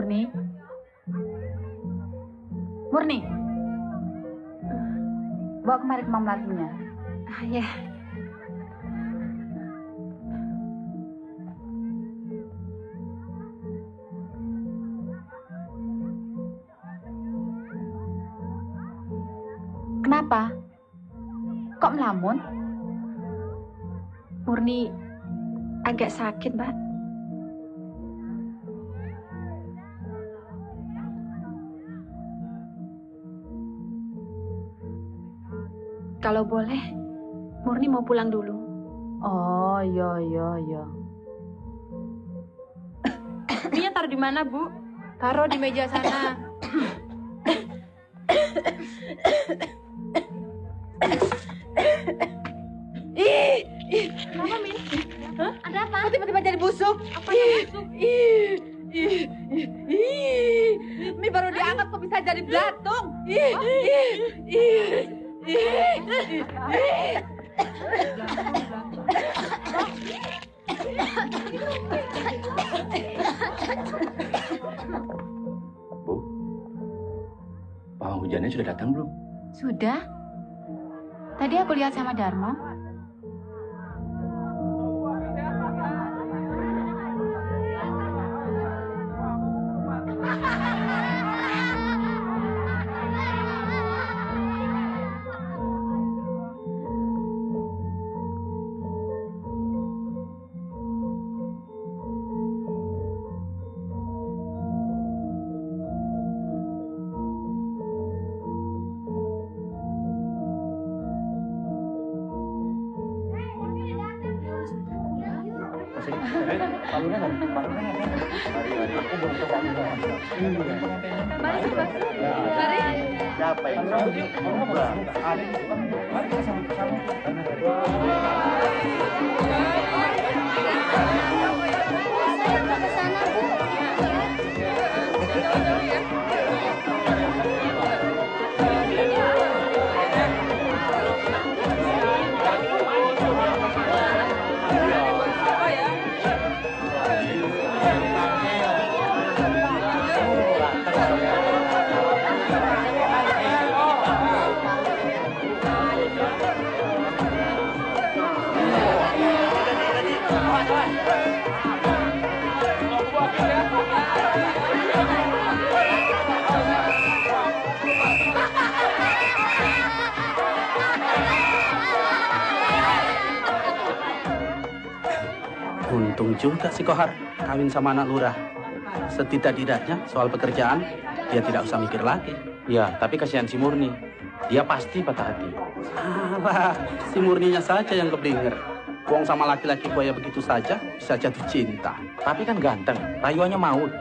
Murni? Murni? Bawa kemari kemang melatinya. Ya. Kenapa? Kok melamun? Murni agak sakit, Mbak. Kalau boleh, Murni mau pulang dulu. Oh, iya. Mie taruh di mana, Bu? Taruh di meja sana. Kenapa, Mi? Hah? Ada apa? Kok tiba-tiba jadi busuk? Apa yang busuk? Mi baru diangkat kok bisa jadi belatung. Bu, pawang hujannya sudah datang belum? Sudah. Tadi aku lihat sama Darmo. Siapa yang Untung juga si Kohar kawin sama anak lurah. Setidak-tidaknya soal pekerjaan dia tidak usah mikir lagi. Ya, tapi kasihan si Murni. Dia pasti patah hati. Alah, si Murninya saja yang keblinger. Wong sama laki-laki buaya begitu saja bisa jatuh cinta. Tapi kan ganteng, rayuannya maut.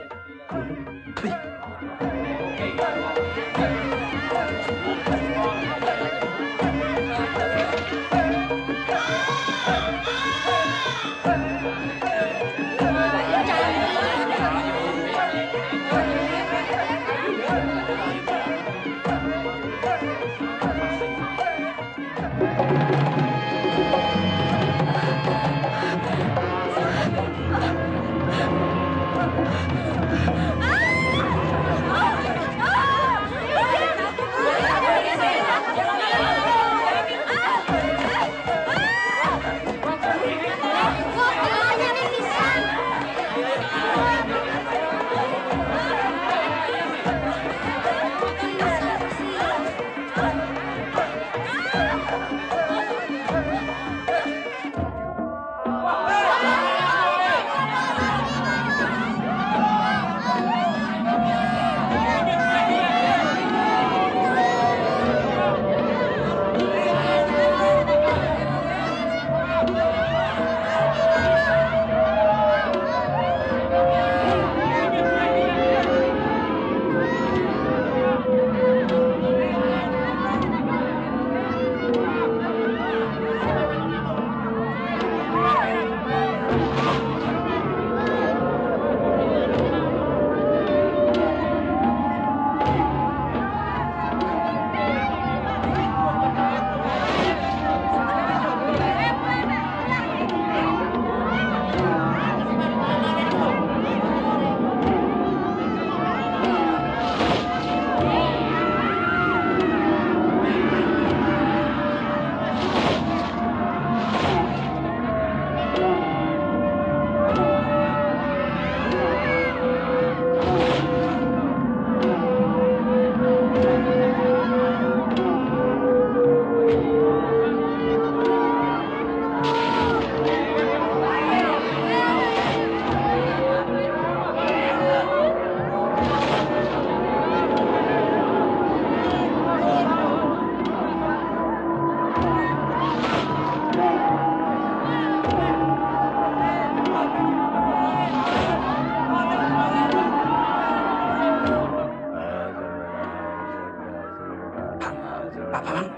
Pak Bambang,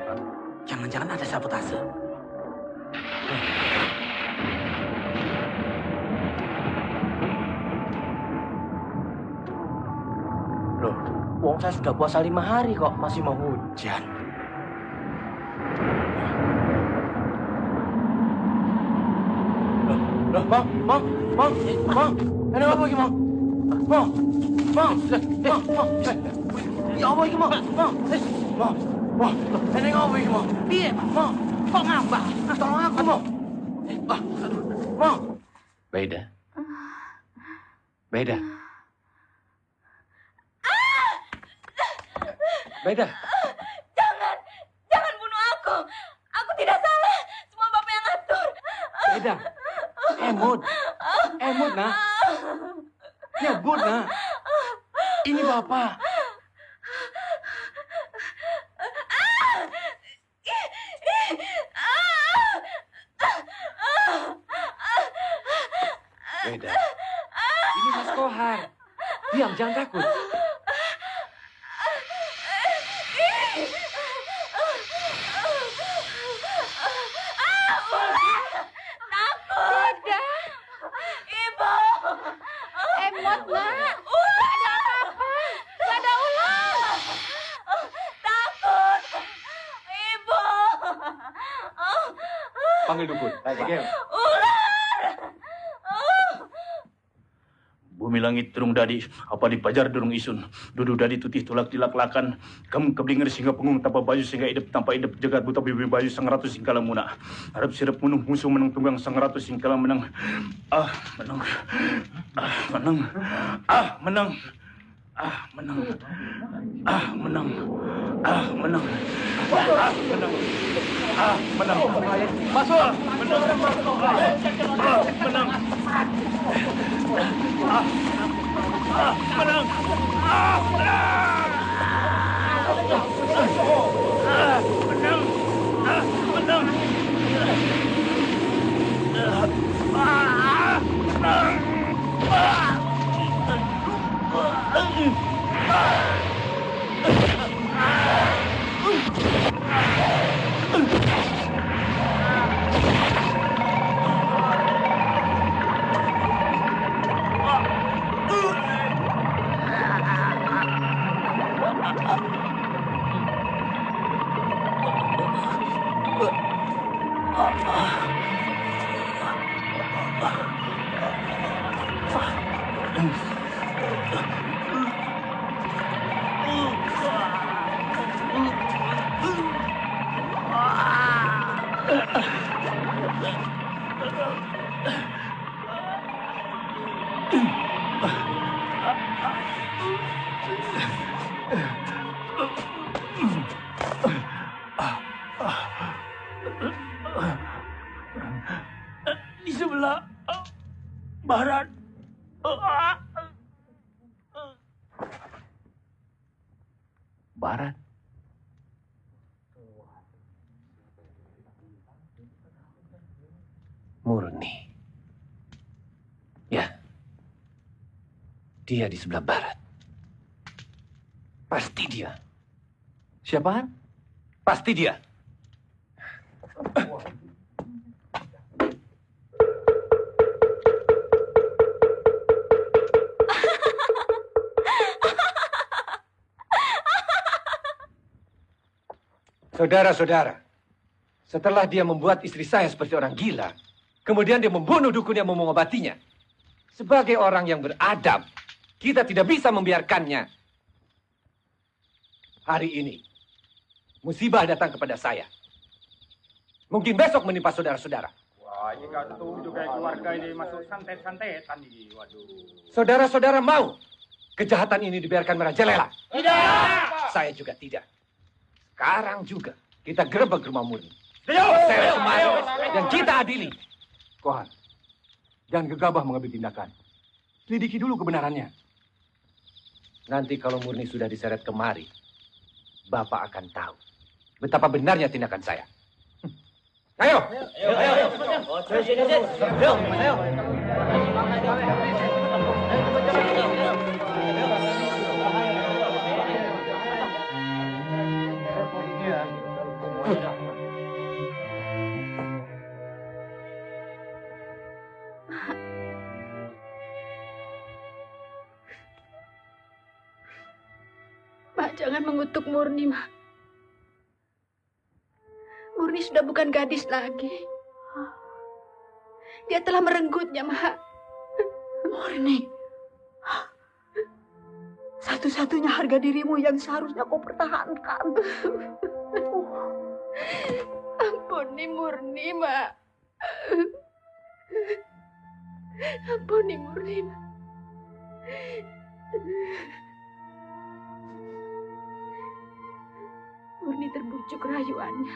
jangan-jangan ada sabotase. Loh, wong saya sudah puasa 5 hari kok masih mau hujan. Loh, Bang, ini apa iki, Bang? Bang, ya apa iki, Bang? Bang, ini apa iki, Bang? Piye, Bang? Kok ngambak? Tolong aku, Bang. Bang. Beda. Beda. Beda. Jangan bunuh aku. Aku tidak salah. Semua Bapak yang ngatur. Beda. Emut, nak. Nyebut, nak. Ini Bapak. Beda. Ini Mas Kohar. Diam, jangan takut. Tidak. Ibu. Emot, nak. Ular. Ada apa-apa? Gak ada ular. Takut. Ibu. Panggil dukun. Ular. Bumi langit turung dadi, apa dipajar durung isun. Dudu dadi tutih tulak dilak-lakan. Kamu keblinger sehingga pengung tanpa baju sehingga hidup tanpa hidup. Jagat buta bibi baju sang ratu singkala muna. Harap sirap munuh musuh menang tunggang sang ratu singkala menang. Menang. Menang. Menang. Menang. Menang. Menang. Menang. Masuk. Menang. Menang. Menang. Di sebelah barat. Barat. Murni. Ya. Dia di sebelah barat. Pasti dia. Siapaan? Pasti dia. Saudara-saudara, setelah dia membuat istri saya seperti orang gila, kemudian dia membunuh dukun yang mau mengobatinya. Sebagai orang yang beradab, kita tidak bisa membiarkannya. Hari ini, musibah datang kepada saya. Mungkin besok menimpa saudara-saudara. Wah, ini gak setuju kayak keluarga ini masuk santet-santetan ini. Waduh. Saudara-saudara mau kejahatan ini dibiarkan merajalela? Tidak! Saya juga tidak. Sekarang juga kita gerebek rumah Murni. Seret kemari dan kita adili. Kohar, jangan gegabah mengambil tindakan. Selidiki dulu kebenarannya. Nanti kalau Murni sudah diseret kemari, Bapak akan tahu betapa benarnya tindakan saya. Ayo! Ayo! Mak, jangan mengutuk Murni, Mak. Murni sudah bukan gadis lagi. Dia telah merenggutnya, Mak. Murni, satu-satunya harga dirimu yang seharusnya kau pertahankan. Ampuni Murni, Mak. Ampuni Murni, Mak. Murni terbujuk rayuannya.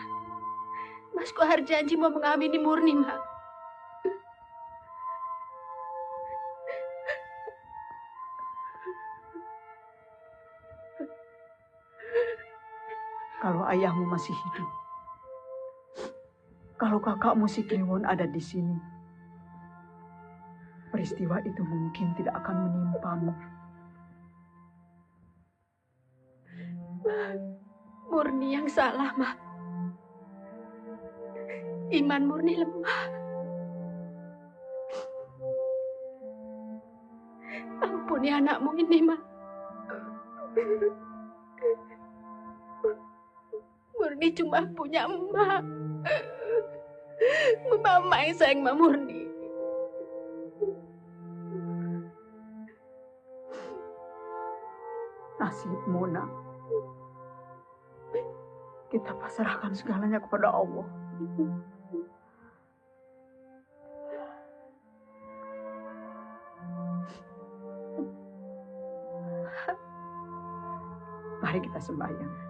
Mas Kohar janji mau mengamini Murni, Mak. Kalau ayahmu masih hidup, kalau kakakmu si Kliwon ada di sini, peristiwa itu mungkin tidak akan menimpamu. Murni yang salah, Mak. Iman Murni lemah. Ampuni anakmu ini, Mak. Murni cuma punya emak. Mama yang sayang sama Murni. Nasibmu, nak. Kita pasrahkan segalanya kepada Allah. Mari kita sembahyang.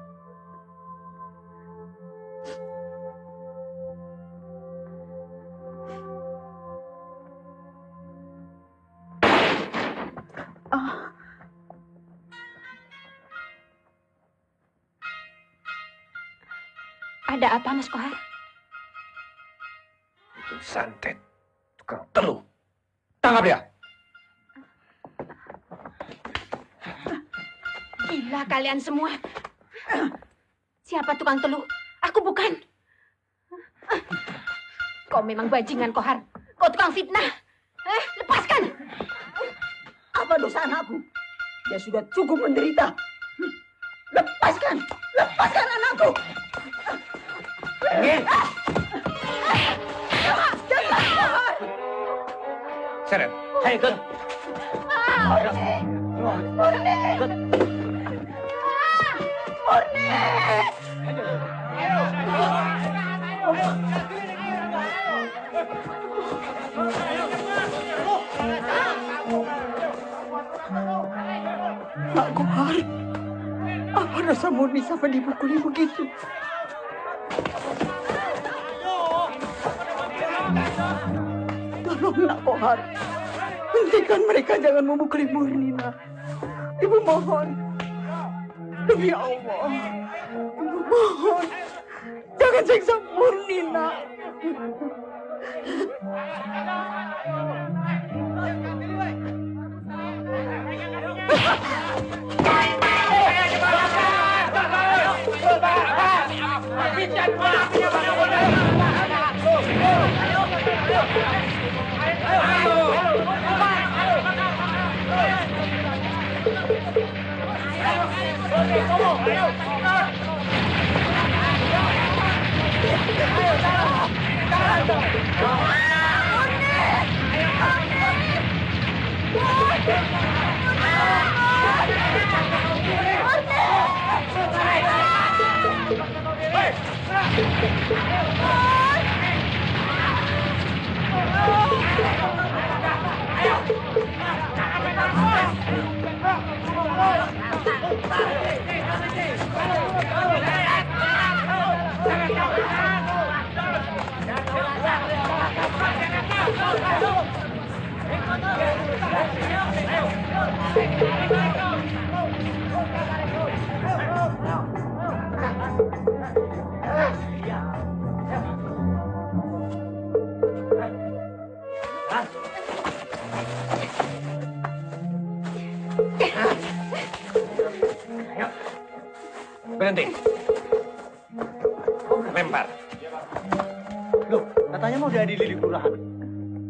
Ada apa, Mas Kohar? Itu santet, tukang teluh. Tangkap dia. Gila kalian semua. Siapa tukang teluh? Aku bukan. Kau memang bajingan, Kohar. Kau tukang fitnah. Lepaskan. Apa dosa anakku? Dia sudah cukup menderita. Lepaskan! Lepaskan anakku! Seret. Hei, Gun. Pak Kohar, apa dosa Murni sampai dipukuli begitu? Tolong nak Kohar, hentikan mereka, jangan memukuli Murni, nak. Ibu mohon, demi Allah, Ibu mohon, jangan siksa Murni, nak. Berhenti. Lempar. Loh, katanya mau diadili di kelurahan.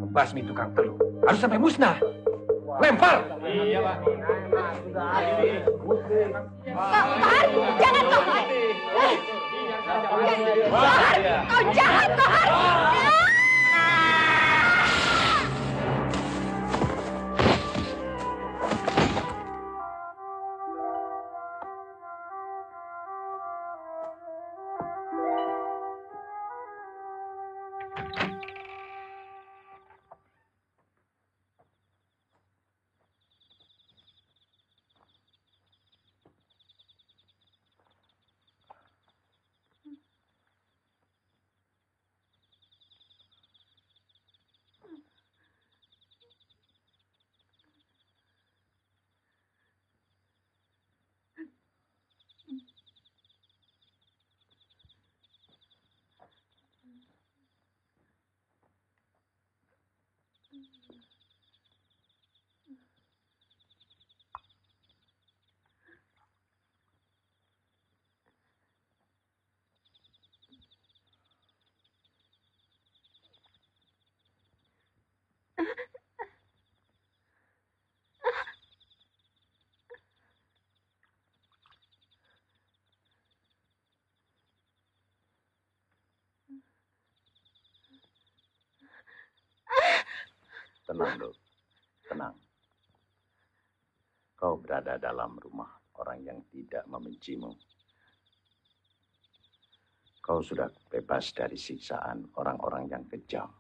Membasmi tukang telur. Harus sampai musnah. Lempar. Iya, Pak. Sudah adili. Kohar, jangan Kohar. Kohar, kau jahat Kohar. Tenang, Dok. Tenang. Kau berada dalam rumah orang yang tidak membencimu. Kau sudah bebas dari siksaan orang-orang yang kejam.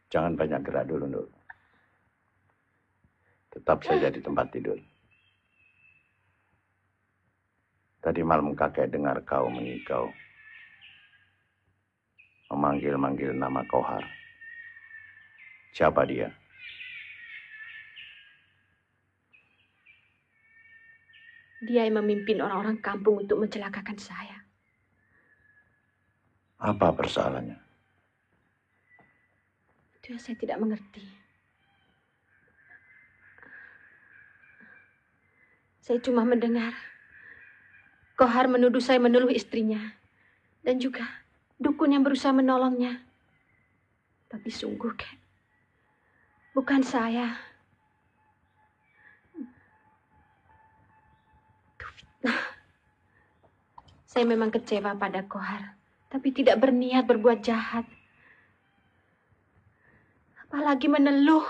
Jangan banyak gerak dulu, Dok. Tetap saja di tempat tidur. Tadi malam kakek dengar kau mengigau. Memanggil-manggil nama Kohar. Siapa dia? Dia yang memimpin orang-orang kampung untuk mencelakakan saya. Apa persoalannya? Itu yang saya tidak mengerti. Saya cuma mendengar Kohar menuduh saya menuduh istrinya dan juga dukun yang berusaha menolongnya. Tapi sungguh, Kek, bukan saya. Itu fitnah. Saya memang kecewa pada Kohar, tapi tidak berniat berbuat jahat. Apalagi meneluh.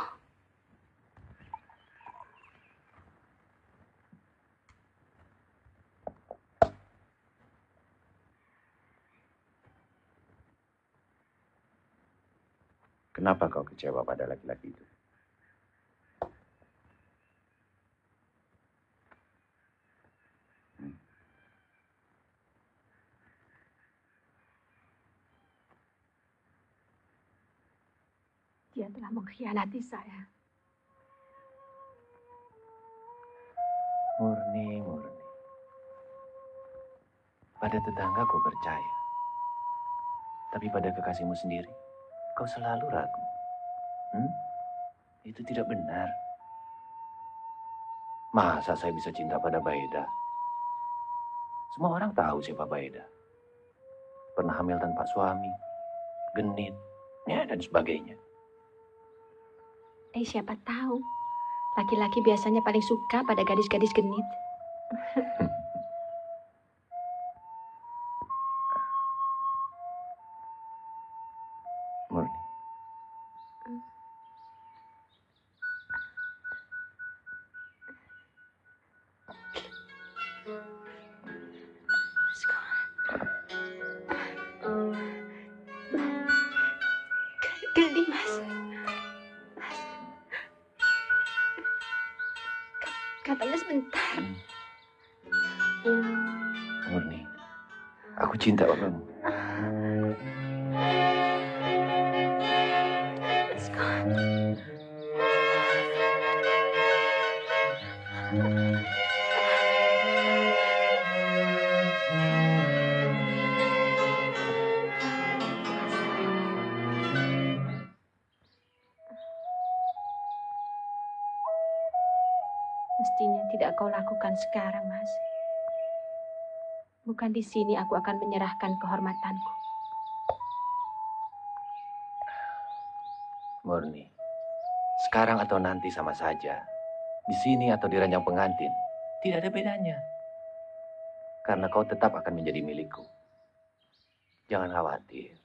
Kenapa kau kecewa pada laki-laki itu? Dia telah mengkhianati saya. Murni. Pada tetangga kau percaya. Tapi pada kekasihmu sendiri, kau selalu ragu. Itu tidak benar. Masa saya bisa cinta pada Baeda? Semua orang tahu siapa Baeda. Pernah hamil tanpa suami, genit, ya, dan sebagainya. Siapa tahu. Laki-laki biasanya paling suka pada gadis-gadis genit. Murni. Geli, Mas. Katanya sebentar. Murni, aku cinta padamu. Mestinya tidak kau lakukan sekarang, Mas. Bukan di sini aku akan menyerahkan kehormatanku. Murni, sekarang atau nanti sama saja. Di sini atau di ranjang pengantin, tidak ada bedanya. Karena kau tetap akan menjadi milikku. Jangan khawatir.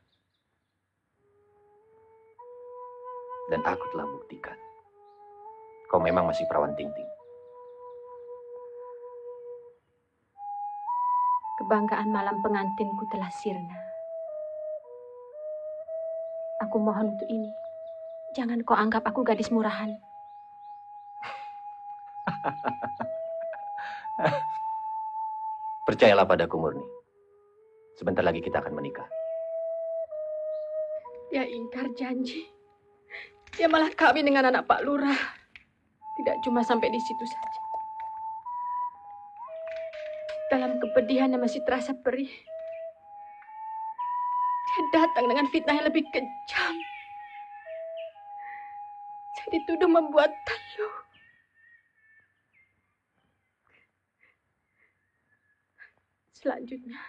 Dan aku telah buktikan. Kau memang masih perawan ting-ting. Kebanggaan malam pengantinku telah sirna. Aku mohon untuk ini. Jangan kau anggap aku gadis murahan. Percayalah padaku, Murni. Sebentar lagi kita akan menikah. Dia ingkar janji. Dia malah kawin dengan anak Pak Lurah. Tidak cuma sampai di situ saja. Dalam kepedihan yang masih terasa perih, dia datang dengan fitnah yang lebih kejam. Saya dituduh membuat teluh. Selanjutnya,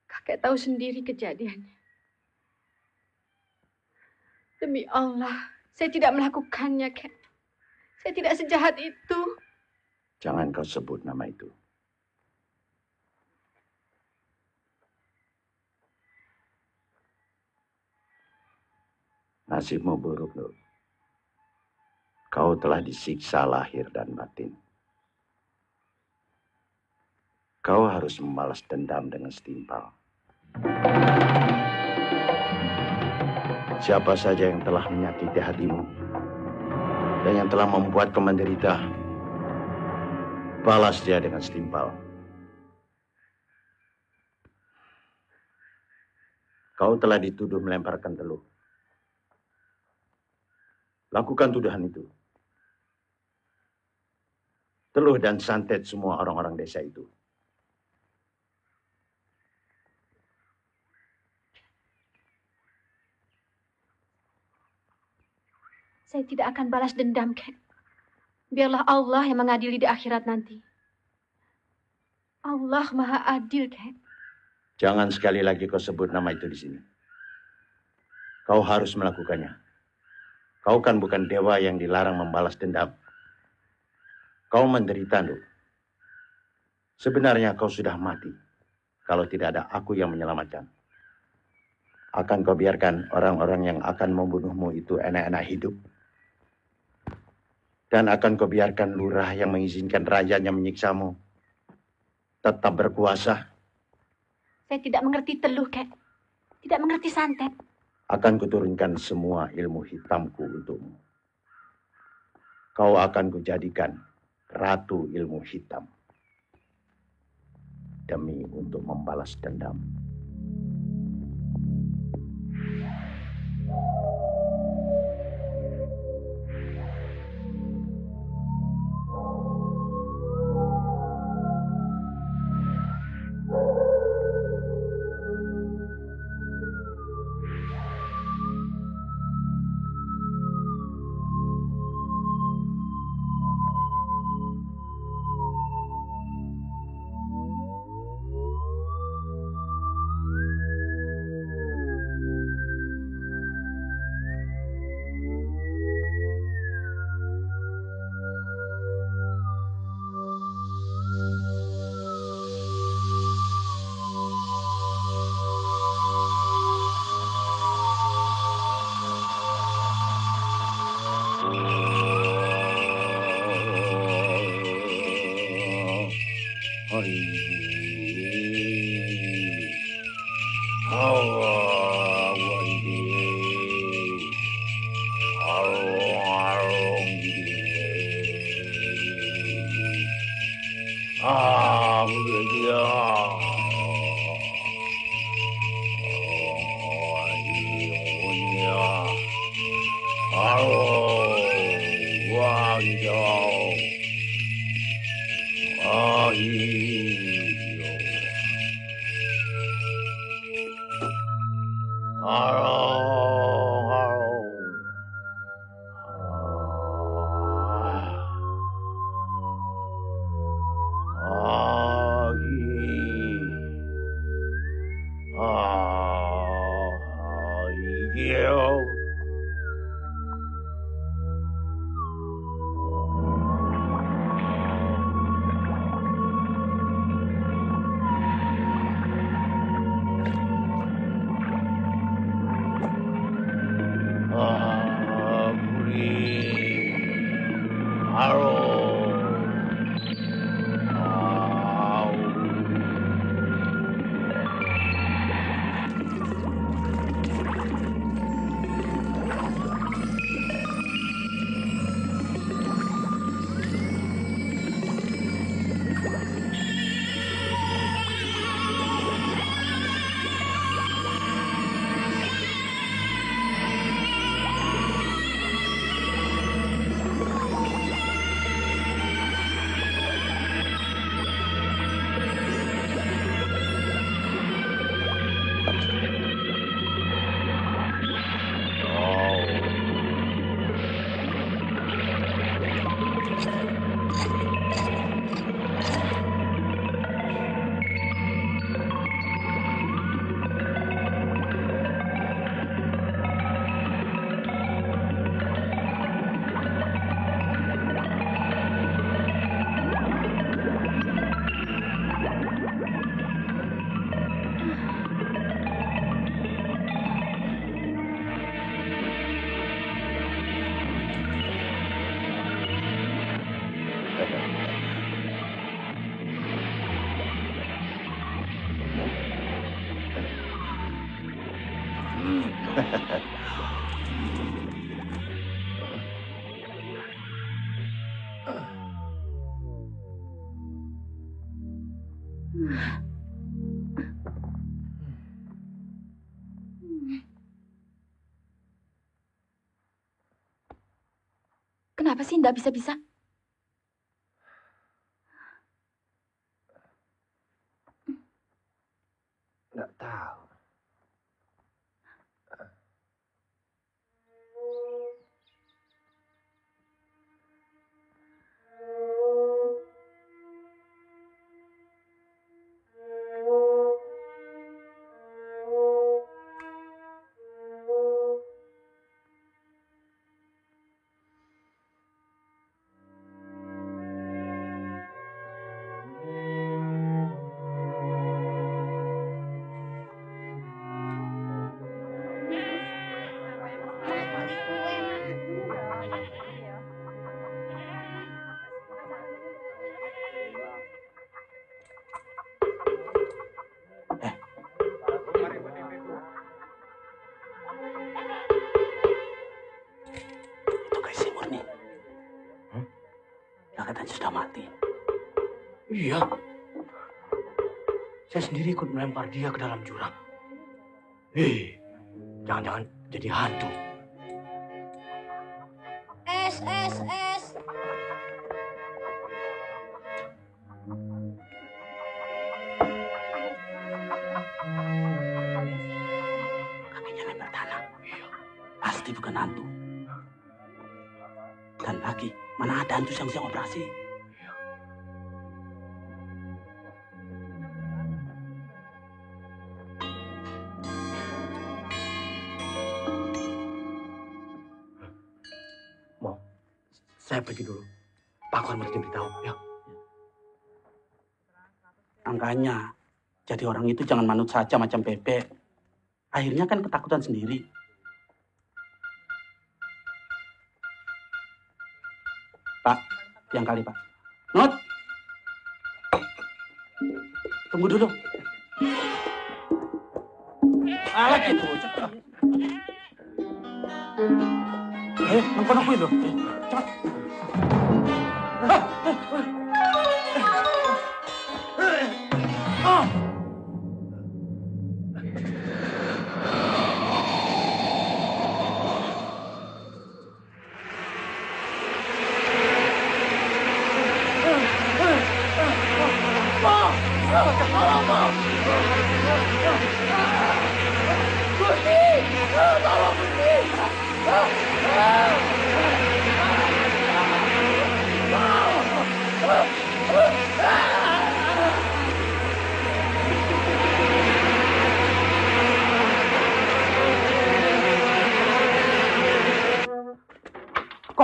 kakek tahu sendiri kejadiannya. Demi Allah, saya tidak melakukannya, Kek. Saya tidak sejahat itu. Jangan kau sebut nama itu. Nasibmu buruk, Nur. Kau telah disiksa lahir dan batin. Kau harus membalas dendam dengan setimpal. Siapa saja yang telah menyakiti hatimu dan yang telah membuat kau menderita, balas dia dengan setimpal. Kau telah dituduh melemparkan teluh. Lakukan tuduhan itu. Teluh dan santet semua orang-orang desa itu. Saya tidak akan balas dendam, Kek. Biarlah Allah yang mengadili di akhirat nanti. Allah Maha Adil, Kek. Jangan sekali lagi kau sebut nama itu di sini. Kau harus melakukannya. Kau kan bukan dewa yang dilarang membalas dendam. Kau menderita, Nur. Sebenarnya kau sudah mati kalau tidak ada aku yang menyelamatkan. Akan kau biarkan orang-orang yang akan membunuhmu itu enak-enak hidup? Dan akan kau biarkan lurah yang mengizinkan rajanya menyiksamu tetap berkuasa? Saya tidak mengerti teluh, Kek. Tidak mengerti santet. Akan kuturunkan semua ilmu hitamku untukmu. Kau akan kujadikan ratu ilmu hitam. Demi untuk membalas dendam. Yo. Kenapa sih nggak bisa-bisa? Nggak tahu. Itu guys si Murni. Yang katanya sudah mati. Iya. Saya sendiri ikut melempar dia ke dalam jurang. Jangan-jangan jadi hantu. Es. Kakinya nempel tanah. Pasti bukan hantu. Dan lagi, mana ada hantu siang-siang operasi? Mau, saya pergi dulu. Pak Kor mau diberitahu, ya. Angkanya, jadi orang itu jangan manut saja macam bebek. Akhirnya kan ketakutan sendiri. Pak, yang kali Pak. Not. Tunggu dulu. Alat itu. Nongko itu. Cepat.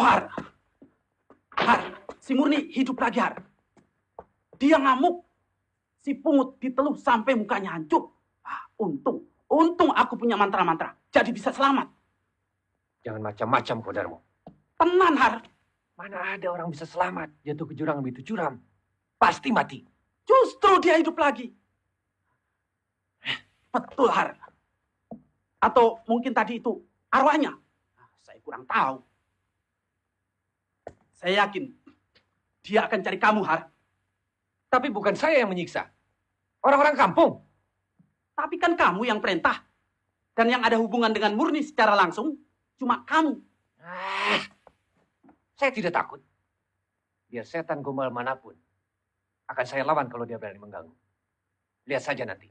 Har. Har, si Murni hidup lagi, Har. Dia ngamuk. Si pungut diteluh sampai mukanya hancur. Untung aku punya mantra-mantra. Jadi bisa selamat. Jangan macam-macam kau Darmo. Tenan, Har. Mana ada orang bisa selamat jatuh ke jurang begitu curam. Pasti mati. Justru dia hidup lagi. Betul, Har. Atau mungkin tadi itu arwahnya. Saya kurang tahu. Saya yakin dia akan cari kamu, Har. Tapi bukan saya yang menyiksa. Orang-orang kampung. Tapi kan kamu yang perintah. Dan yang ada hubungan dengan Murni secara langsung cuma kamu. Saya tidak takut. Biar setan gombal manapun. Akan saya lawan kalau dia berani mengganggu. Lihat saja nanti.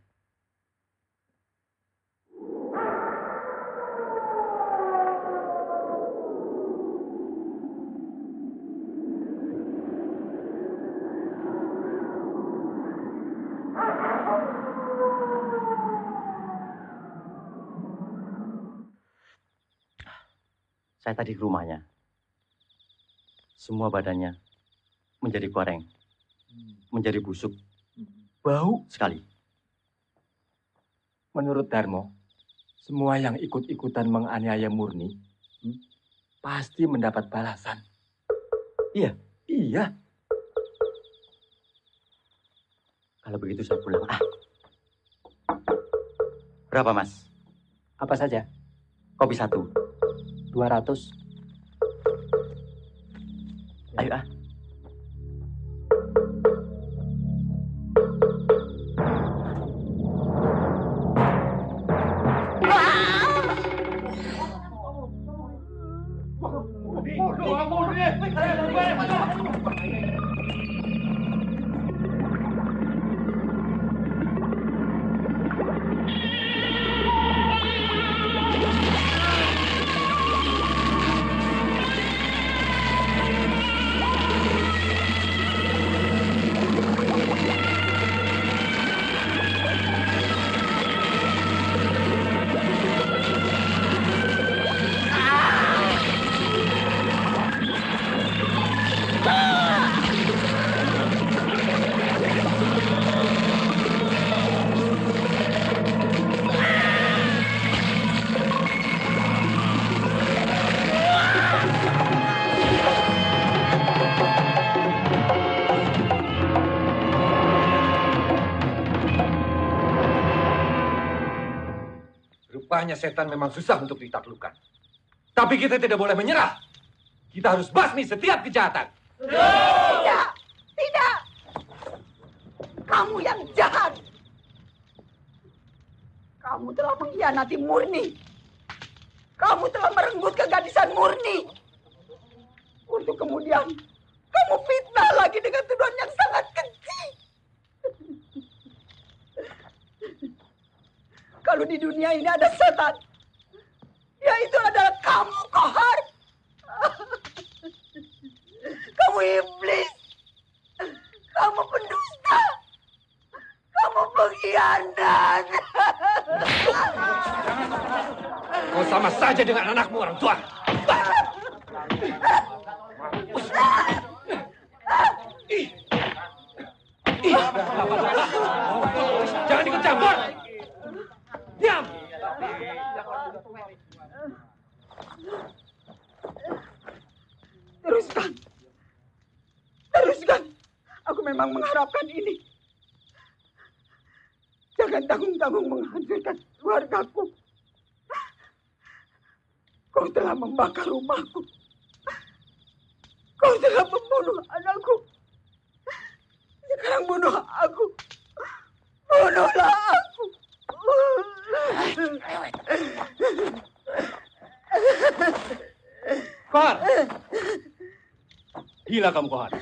Saya tadi ke rumahnya. Semua badannya menjadi goreng, menjadi busuk, bau sekali. Menurut Darmo, semua yang ikut-ikutan menganiaya Murni pasti mendapat balasan. Iya. Iya. Kalau begitu saya pulang. Berapa, Mas? Apa saja? Kopi 1. 200. Ayo Rupanya setan memang susah untuk ditaklukkan. Tapi kita tidak boleh menyerah. Kita harus basmi setiap kejahatan. Tidak! Tidak! Kamu yang jahat! Kamu telah mengkhianati Murni. Kamu telah merenggut kegadisan Murni. Untuk kemudian kamu fitnah lagi dengan tuduhan yang sangat keji. Kalau di dunia ini ada setan, yaitu adalah kamu, Kohar. Kamu iblis. Kamu pendusta. Kamu pengkhianat. Kau sama saja dengan anakmu, orang tua. Jangan ikut campur. Diam. Teruskan. Teruskan. Aku memang mengharapkan ini. Jangan tanggung-tanggung menghancurkan keluargaku. Kau telah membakar rumahku. Kau telah membunuh anakku. Sekarang bunuh aku. Bunuhlah aku. Kohar! Gila kamu, Kohar.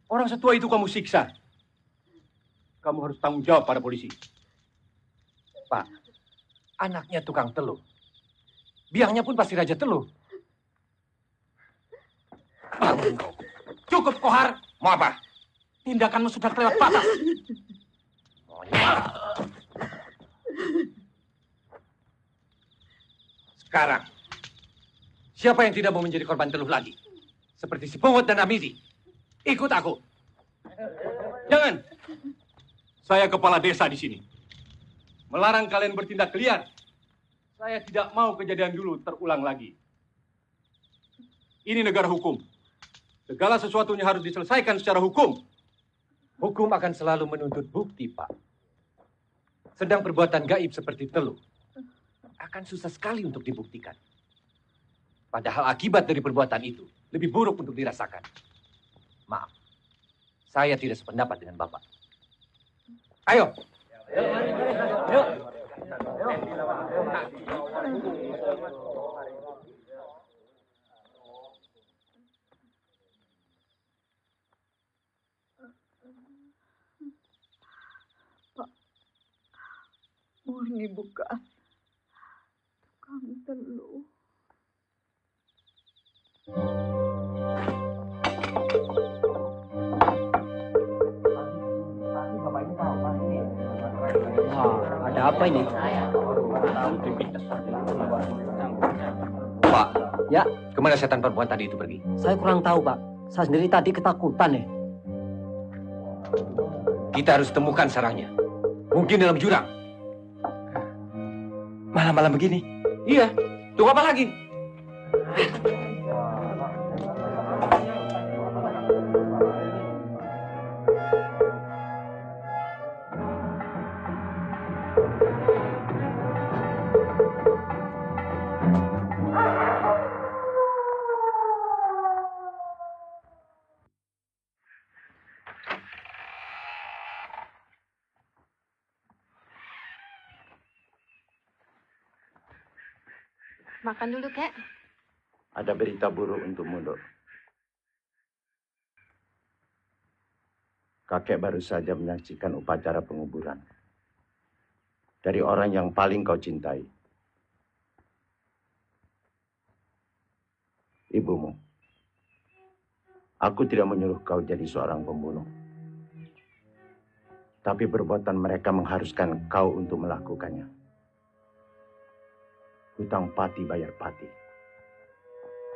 Orang setua itu kamu siksa. Kamu harus tanggung jawab pada polisi. Pak, anaknya tukang teluh. Biangnya pun pasti raja teluh. Bangun kau. Cukup, Kohar. Mau apa? Tindakanmu sudah kelewat batas. Sekarang, Siapa yang tidak mau menjadi korban teluh lagi? Seperti si Pungut dan Ramidi. Ikut aku. Jangan. Saya kepala desa di sini. Melarang kalian bertindak liar. Saya tidak mau kejadian dulu terulang lagi. Ini negara hukum. Segala sesuatunya harus diselesaikan secara hukum. Hukum akan selalu menuntut bukti, Pak. Sedang perbuatan gaib seperti teluh akan susah sekali untuk dibuktikan. Padahal akibat dari perbuatan itu lebih buruk untuk dirasakan. Maaf, saya tidak sependapat dengan Bapak. Ayo. Pak, Murni bukan tukang teluh. Ada apa ini? Pak, Ya, kemana setan perempuan tadi itu pergi? saya kurang tahu, Pak. Saya sendiri tadi ketakutan ya. Kita harus temukan sarangnya. Mungkin dalam jurang. Malam-malam begini. Iya, tunggu apa lagi? Makan dulu, Kek. Ada berita buruk untukmu, Dok. Kakek baru saja menyaksikan upacara penguburan dari orang yang paling kau cintai. Ibumu. Aku tidak menyuruh kau jadi seorang pembunuh. Tapi perbuatan mereka mengharuskan kau untuk melakukannya. Hutang pati bayar pati.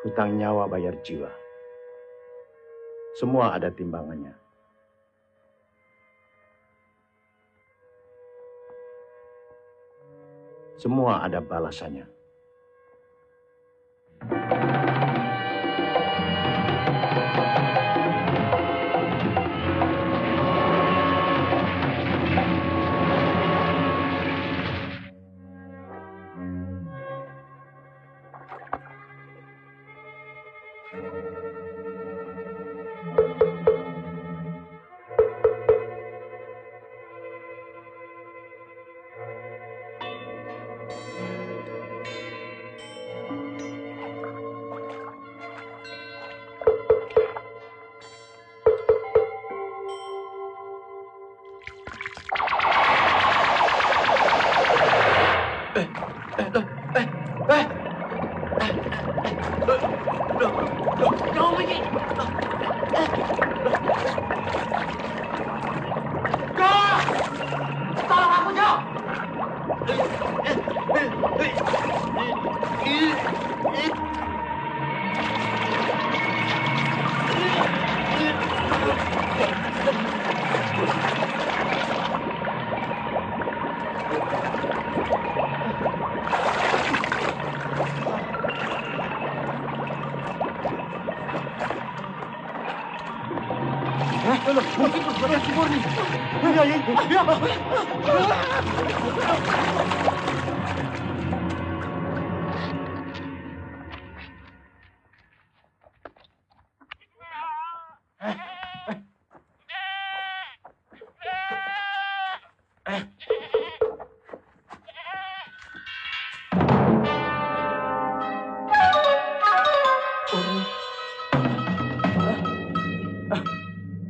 Hutang nyawa bayar jiwa. Semua ada timbangannya. Semua ada balasannya.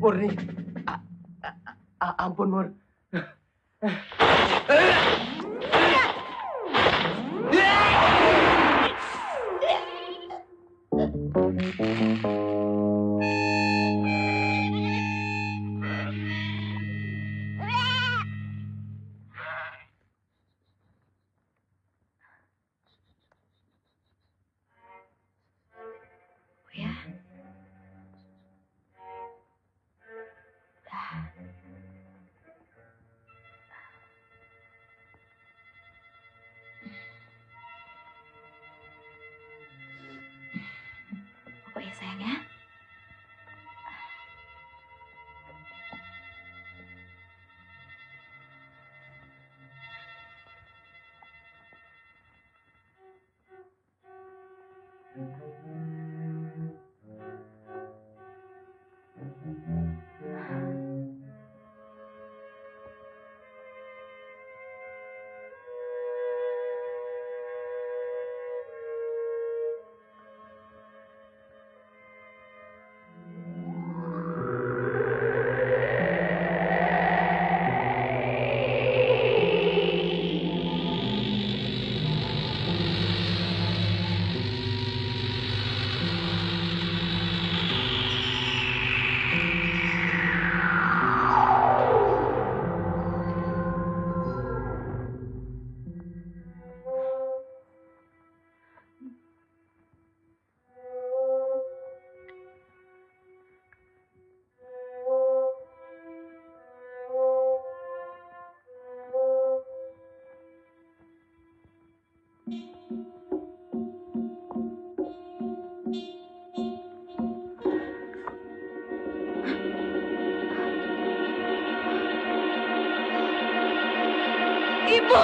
Murni. Ampun, Mur. Ibu!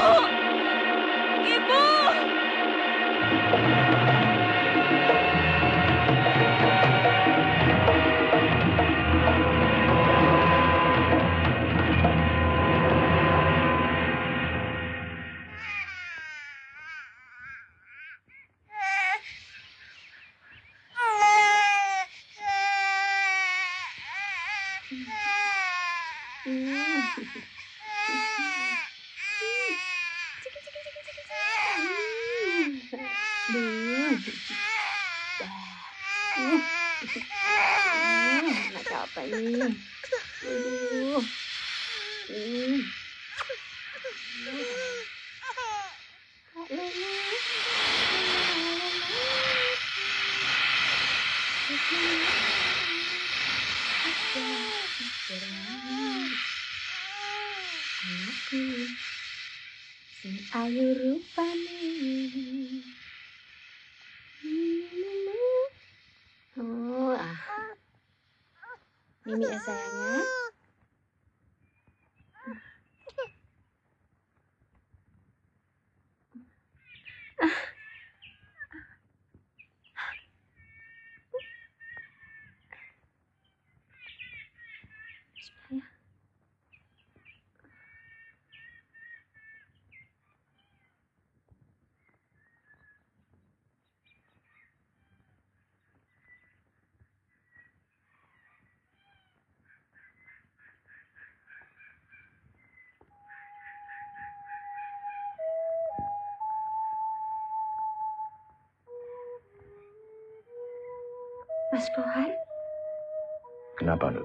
Ibu! Ada apa ini? Aduh. Anakku, sing ayu rupane. Mimi ya sayangnya. Mas Kohar? Kenapa, Nut?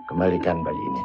Kembalikan bayi ini.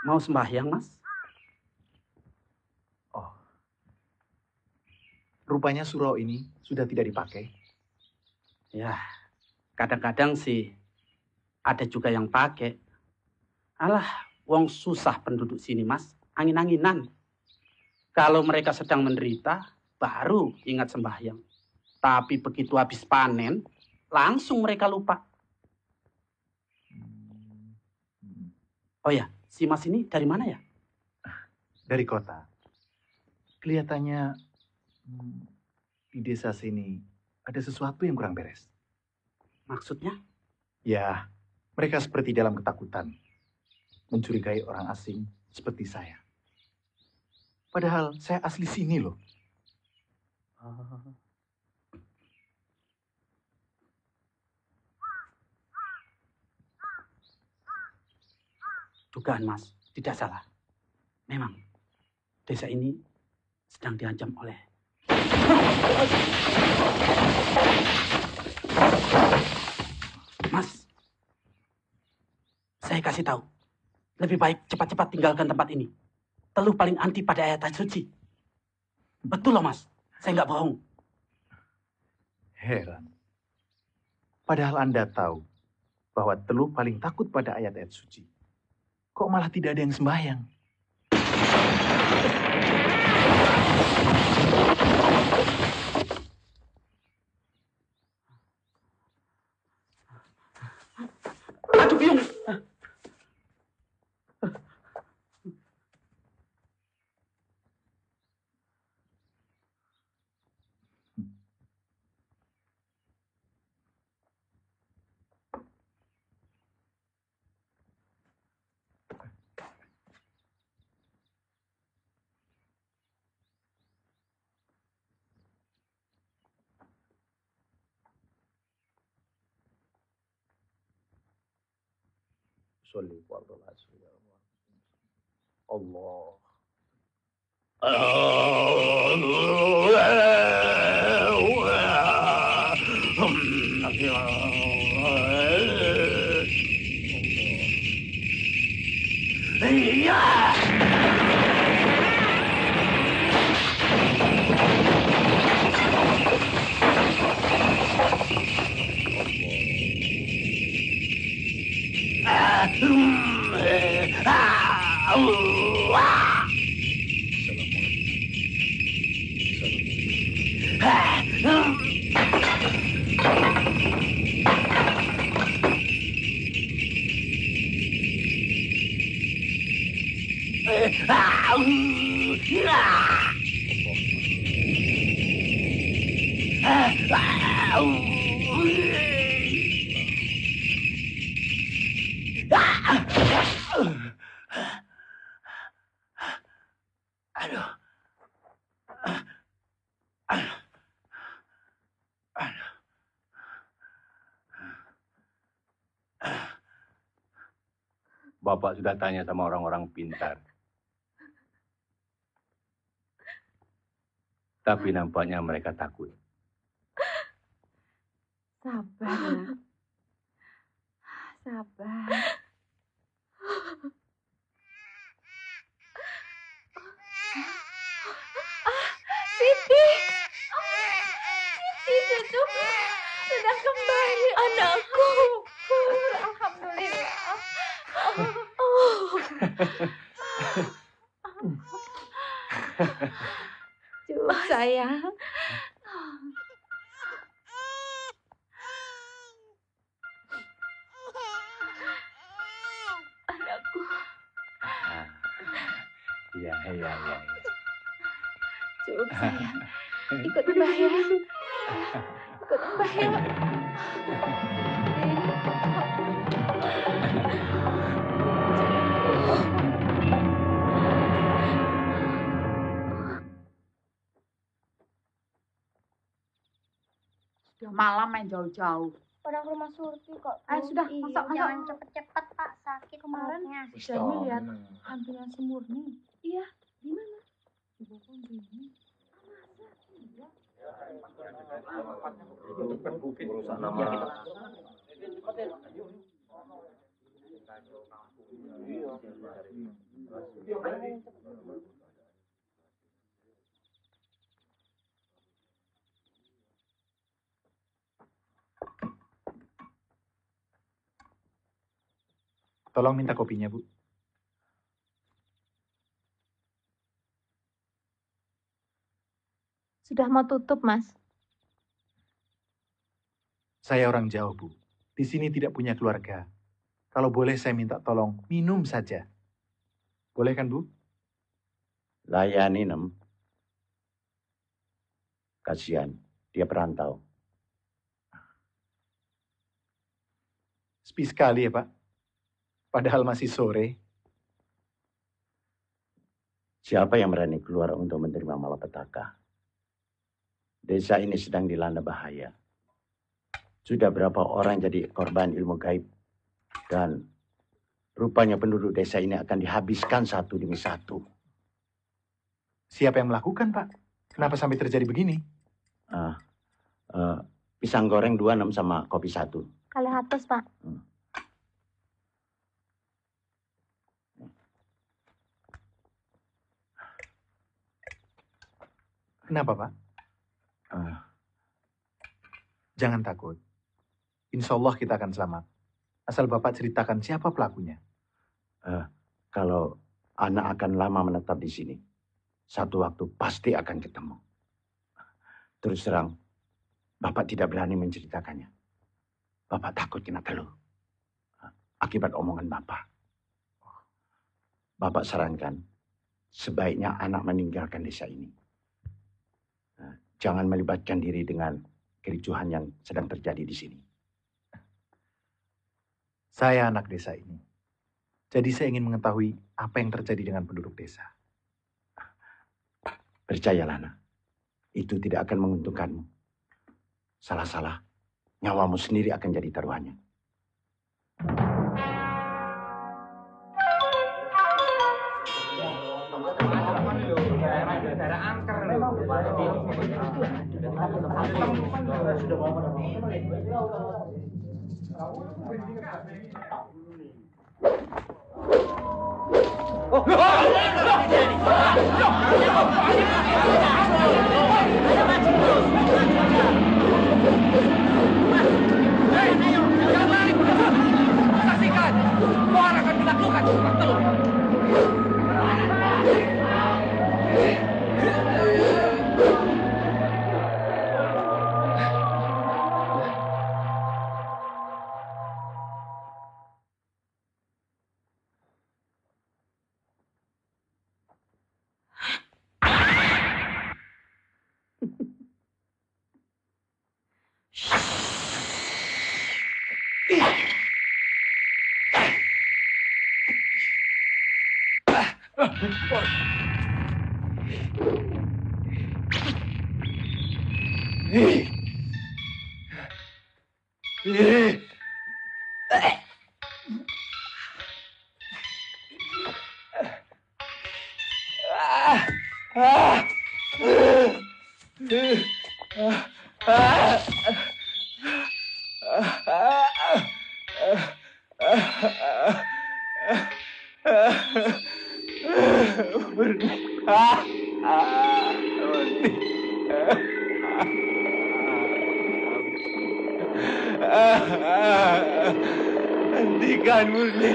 Mau sembahyang, Mas? Oh. Rupanya surau ini sudah tidak dipakai. Ya, kadang-kadang sih ada juga yang pakai. Alah, wong susah penduduk sini, Mas. Angin-anginan. Kalau mereka sedang menderita, baru ingat sembahyang. Tapi begitu habis panen, langsung mereka lupa. Oh ya, si Mas ini dari mana ya? Dari kota. Kelihatannya di desa sini ada sesuatu yang kurang beres. Maksudnya? Ya, mereka seperti dalam ketakutan. Mencurigai orang asing seperti saya. Padahal saya asli sini loh. Dugaan Mas tidak salah. Memang desa ini sedang diancam oleh... Mas, saya kasih tahu. Lebih baik cepat-cepat tinggalkan tempat ini. Teluh paling anti pada ayat suci. Betul loh Mas, saya nggak bohong. Heran. Padahal Anda tahu bahwa Teluh paling takut pada ayat-ayat suci. Kok malah tidak ada yang sembahyang? Aduh, Biung. Sholli fardhu al-asri ya Allah. Bapak sudah tanya sama orang-orang pintar. Tapi nampaknya mereka takut. Sabar, nak. Sabar. Siti! Siti itu sudah kembali anakku. Alhamdulillah. Cuk, sayang. Anakku. Iya. Cuk, sayang. Ikut Mbah ya. Ikut Mbah ya. Sudah malam main jauh-jauh. Orang rumah Surti kok. Sudah, masuk. Jangan cepet-cepet, Pak. Sakit Kemarin perutnya. Jamil lihat hantunya si Murni. Iya, di mana? Di bawah ini. Tolong minta kopinya, Bu. Sudah mau tutup, Mas. Saya orang jauh, Bu. Di sini tidak punya keluarga. Kalau boleh saya minta tolong minum saja. Boleh kan, Bu? Layani, Nem. Kasihan, dia perantau. Sepi sekali ya, Pak. Padahal masih sore. Siapa yang berani keluar untuk menerima malapetaka? Desa ini sedang dilanda bahaya. Sudah berapa orang jadi korban ilmu gaib. Dan rupanya penduduk desa ini akan dihabiskan satu demi satu. Siapa yang melakukan, Pak? Kenapa sampai terjadi begini? Pisang goreng 2, Nem, sama kopi 1. Kali atas, Pak. Kenapa, Pak? Jangan takut. Insya Allah kita akan selamat. Asal Bapak ceritakan siapa pelakunya. Kalau anak akan lama menetap di sini, satu waktu pasti akan ketemu. Terus terang, Bapak tidak berani menceritakannya. Bapak takut kena teluh. Akibat omongan Bapak. Bapak sarankan, sebaiknya anak meninggalkan desa ini. Jangan melibatkan diri dengan kericuhan yang sedang terjadi di sini. Saya anak desa ini. Jadi saya ingin mengetahui apa yang terjadi dengan penduduk desa. Percayalah, Nak. Itu tidak akan menguntungkanmu. Salah-salah, nyawamu sendiri akan jadi taruhannya. Saksikan, Kohar akan ditaklukkan. Hentikan Murni.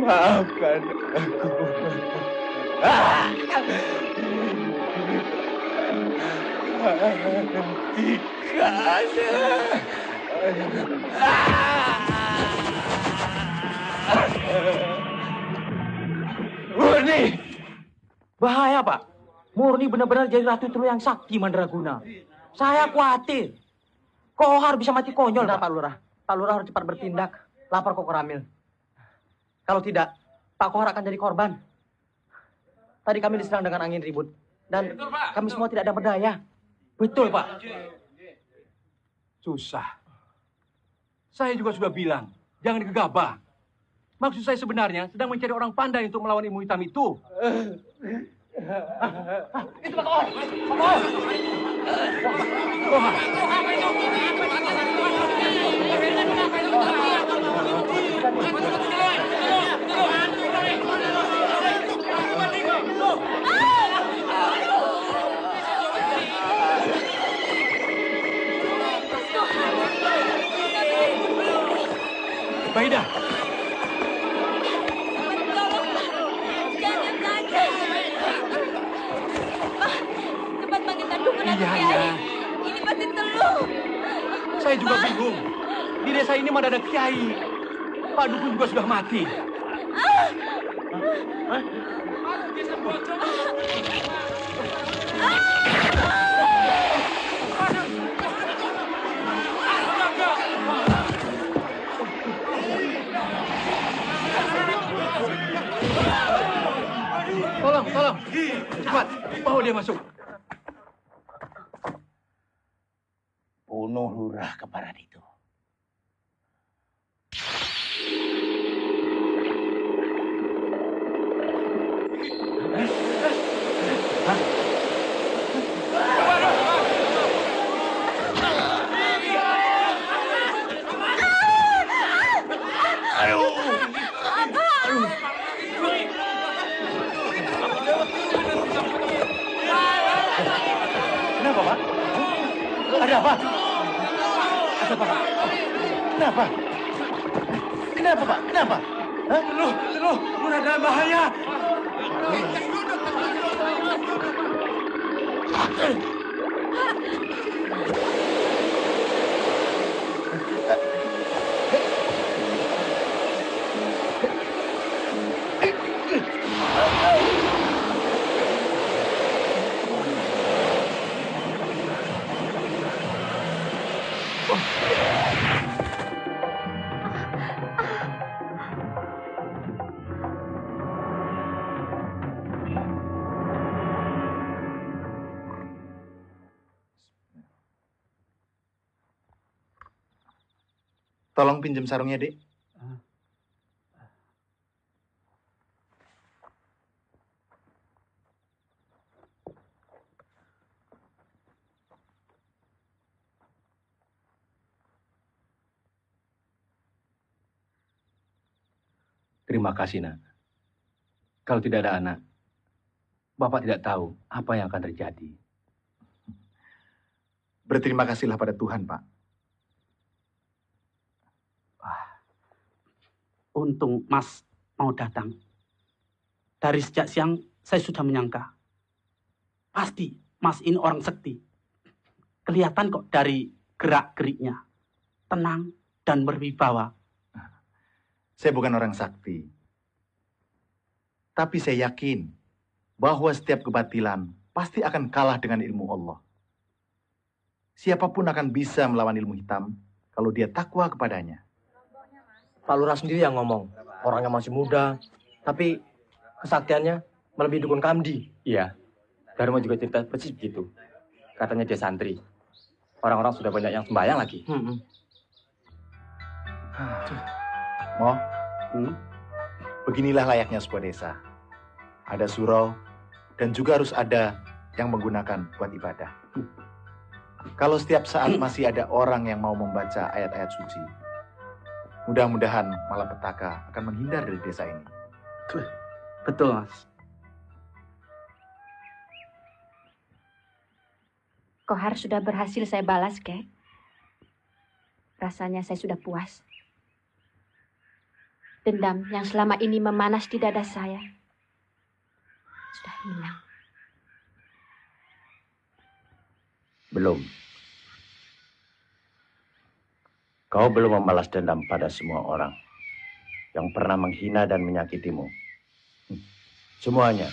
Maafkan aku. Murni! Bahaya, Pak. Murni benar-benar jadi Ratu True yang sakti Mandraguna. Saya khawatir. Kohar bisa mati konyol, Pak Lurah. Pak Lurah harus cepat bertindak. Lapor ke Koramil. Kalau tidak, Pak Kohar akan jadi korban. Tadi kami diserang dengan angin ribut. Dan kami semua tidak ada berdaya. Betul, Pak. Susah. Saya juga sudah bilang, jangan gegabah. Maksud saya sebenarnya sedang mencari orang pandai untuk melawan ilmu hitam itu. Itu Pak Kohar. Pak Kohar. Baida. Jangan saja. Cepat panggilkan dukun atau kiai. Ini pasti teluh. Saya juga bingung. Di desa ini mana ada kiai. Pak Dukun juga sudah mati. Tolong. Cepat, bawa dia masuk. Bunuh lurah keparat itu. Kenapa, Pak? Ada apa? Ada apa, Pak? Kenapa? Kenapa, Pak? Kenapa? Hah? Teluh, Lurah dalam bahaya. Tolong pinjam sarungnya, Dek. Terima kasih, Nak. Kalau tidak ada anak, Bapak tidak tahu apa yang akan terjadi. Berterima kasihlah pada Tuhan, Pak. Untung Mas mau datang. Dari sejak siang saya sudah menyangka. Pasti Mas ini orang sekti. Kelihatan kok dari gerak-geriknya. Tenang dan berwibawa. Saya bukan orang sakti. Tapi saya yakin bahwa setiap kebatilan pasti akan kalah dengan ilmu Allah. Siapapun akan bisa melawan ilmu hitam kalau dia takwa kepadanya. Pak Lurah sendiri yang ngomong. Orangnya masih muda, tapi kesaktiannya melebihi dukun Kamdi. Iya, Dharma juga cerita persis begitu. Katanya dia santri. Orang-orang sudah banyak yang sembahyang lagi. Mo, beginilah layaknya sebuah desa. Ada surau, dan juga harus ada yang menggunakan buat ibadah. Kalau setiap saat masih ada orang yang mau membaca ayat-ayat suci, mudah-mudahan malapetaka akan menghindar dari desa ini. Betul, Mas. Kohar sudah berhasil saya balas, Kek. Rasanya saya sudah puas. Dendam yang selama ini memanas di dada saya sudah hilang. Belum. Kau belum membalas dendam pada semua orang yang pernah menghina dan menyakitimu. Semuanya.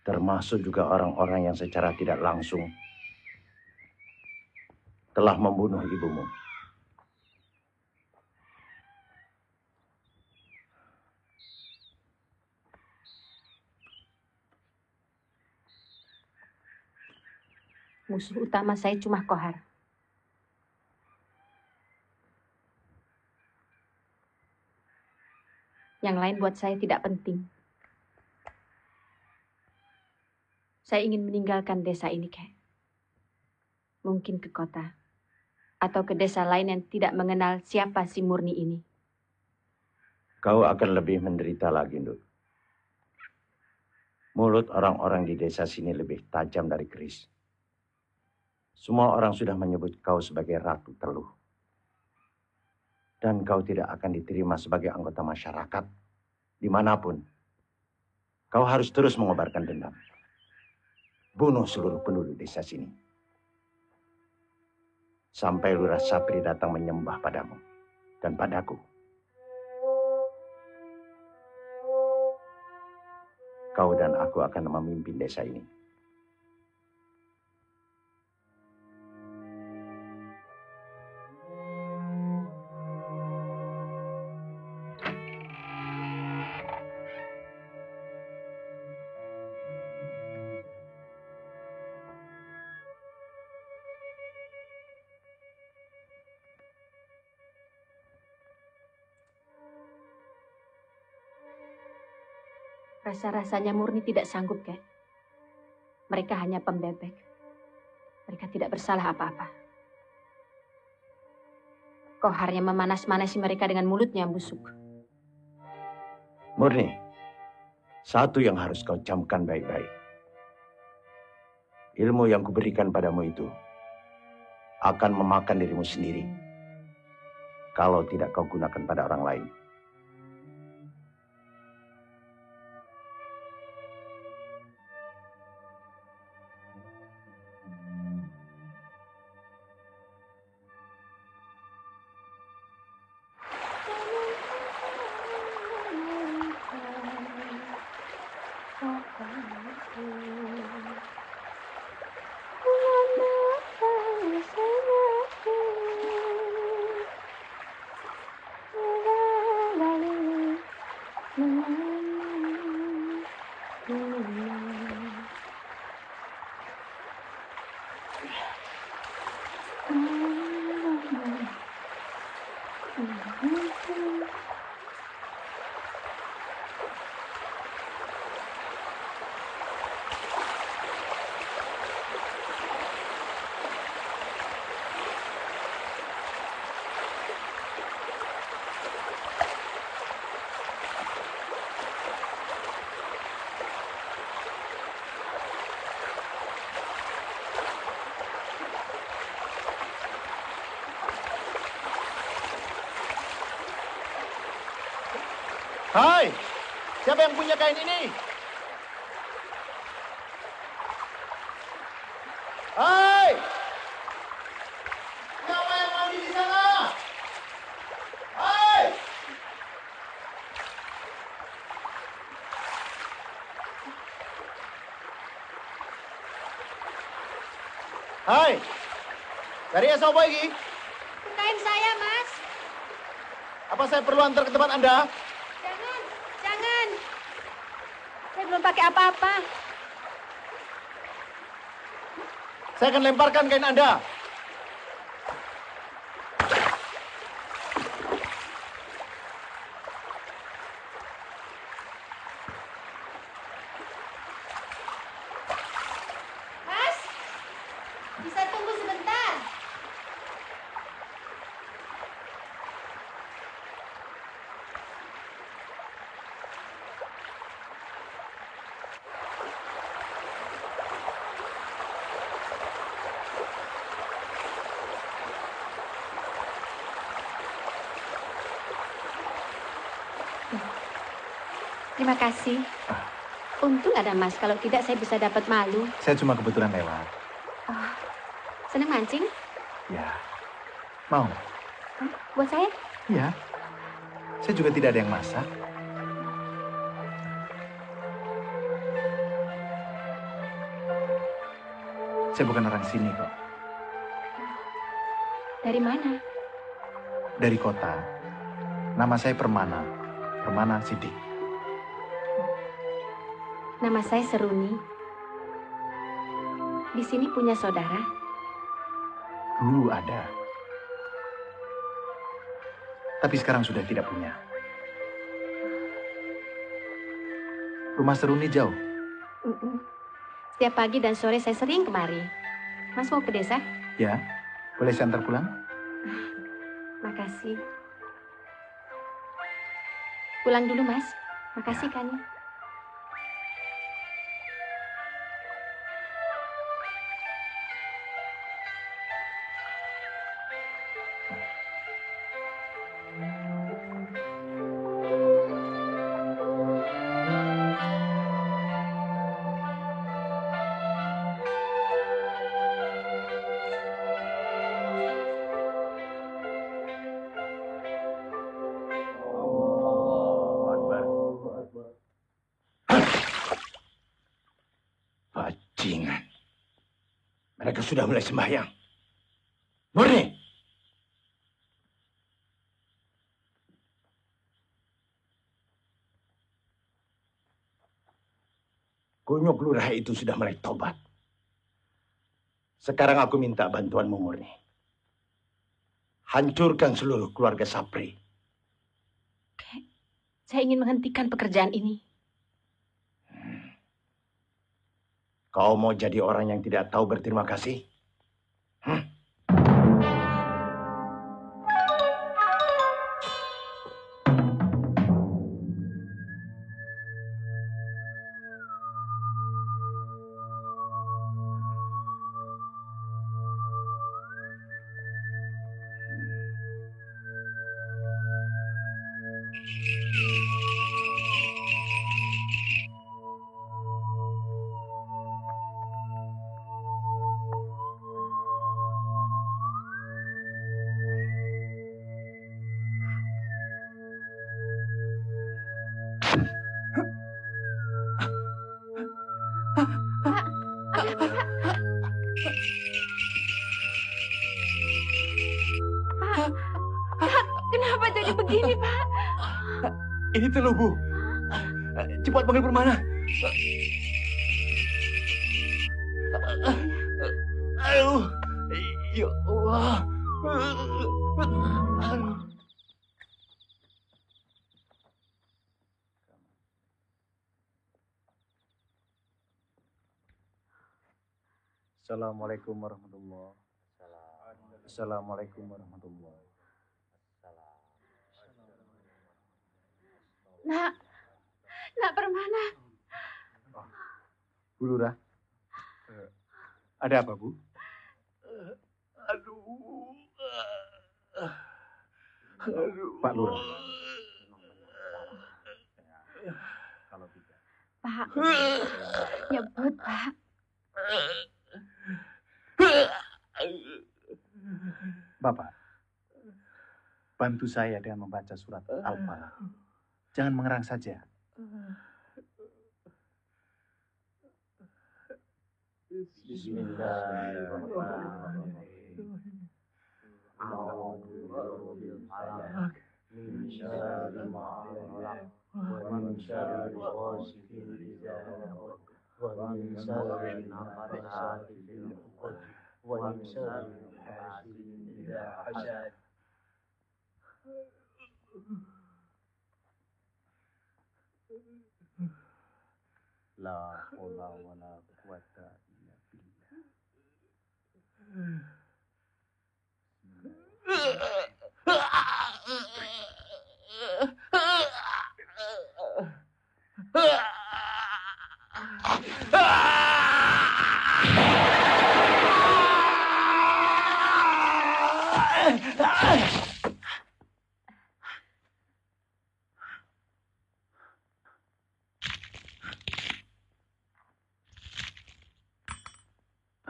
Termasuk juga orang-orang yang secara tidak langsung telah membunuh ibumu. Musuh utama saya cuma Kohar. Yang lain buat saya tidak penting. Saya ingin meninggalkan desa ini, Kek. Mungkin ke kota. Atau ke desa lain yang tidak mengenal siapa si Murni ini. Kau akan lebih menderita lagi, Nduk. Mulut orang-orang di desa sini lebih tajam dari keris. Semua orang sudah menyebut kau sebagai Ratu Teluh. Dan kau tidak akan diterima sebagai anggota masyarakat dimanapun. Kau harus terus mengobarkan dendam. Bunuh seluruh penduduk desa sini. Sampai Lurah Sapri datang menyembah padamu dan padaku. Kau dan aku akan memimpin desa ini. Rasa-rasanya Murni tidak sanggup, Kek. Mereka hanya pembebek. Mereka tidak bersalah apa-apa. Koharnya memanas-manasi mereka dengan mulutnya yang busuk. Murni, satu yang harus kau camkan baik-baik. Ilmu yang kuberikan padamu itu akan memakan dirimu sendiri kalau tidak kau gunakan pada orang lain. Hai, siapa yang punya kain ini? Hai, siapa yang mandi di sana? Hai, hai, dari esok pagi. Kain saya, Mas. Apa saya perlu antar ke tempat Anda? Jangan. Saya belum pakai apa-apa. Saya akan lemparkan kain Anda. Mas, bisa tunggu sebentar. Terima kasih. Untung ada Mas, kalau tidak saya bisa dapat malu. Saya cuma kebetulan lewat. Oh, senang mancing? Ya, mau? Buat saya? Iya. Saya juga tidak ada yang masak. Saya bukan orang sini kok. Dari mana? Dari kota. Nama saya Permana. Permana Sidik. Nama saya Seruni. Di sini punya saudara? Dulu ada. Tapi sekarang sudah tidak punya. Rumah Seruni jauh. Setiap pagi dan sore saya sering kemari. Mas mau ke desa? Ya, boleh saya antar pulang? Makasih. Pulang dulu, Mas. Makasih, Kani. Bajingan. Mereka sudah mulai sembahyang. Murni! Kunyuk lurah itu sudah mulai tobat. Sekarang aku minta bantuanmu, Murni. Hancurkan seluruh keluarga Sapri. Saya ingin menghentikan pekerjaan ini. Kau mau jadi orang yang tidak tahu berterima kasih? Kenapa jadi begini, Pak? Ini teluh, Bu. Cepat panggil Permana. Aduh, ya Allah. Aduh. Assalamualaikum warahmatullahi wabarakatuh. Assalamualaikum warahmatullahi wabarakatuh. Nak Permana. Bu Lurah, ada apa, Bu? Aduh. Pak Lurah. Pak, nyebut, Pak. Bapak, bantu saya dengan membaca surat Al-Falaq. Jangan mengerang saja. Bismillahirrahmanirrahim. A'udzu falaq min syarri ma khalaq wa min syarri ghasiqin idza waqab wa min syarri nafatsati fil 'uqad wa min syarri hasidin idza hasad. La haula wa la quwwata illa billah.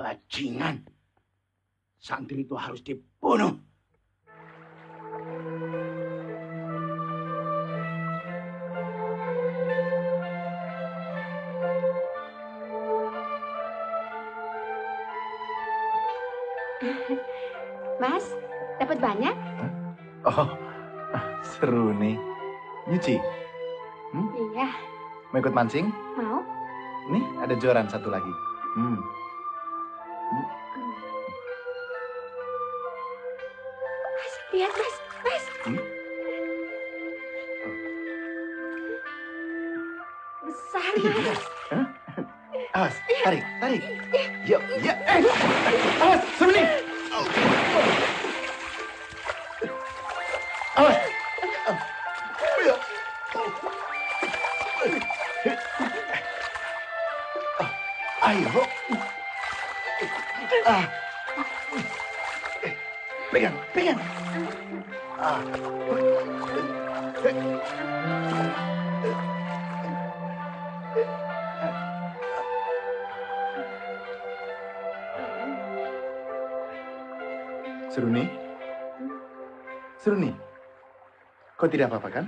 Bajingan. Santri itu harus dibunuh. Mas, dapat banyak? Oh, seru nih. Nyuci, Iya, mau ikut mancing? mau. Nih, ada joran satu lagi. Mas, lihat, Mas. Mas. Besar, Mas. Awas, tarik, tarik. Yuk, yuk. Awas, Seruni. Awas. Ayo. Pegang, pegang. Seruni? Seruni? Kau tidak apa-apa kan?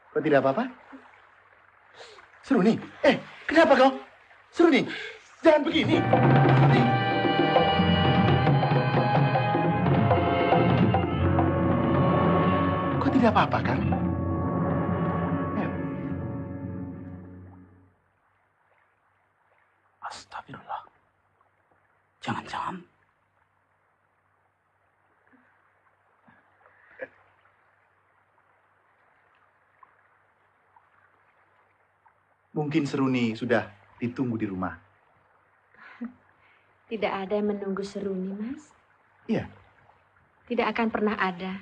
Kau tidak apa-apa? Seruni? Kenapa kau? Seruni, jangan begini. Kau tidak apa-apa kan? Astagfirullah. Jangan-jangan. Mungkin Seruni sudah ditunggu di rumah. Tidak ada yang menunggu Seruni, Mas. Iya. Tidak akan pernah ada.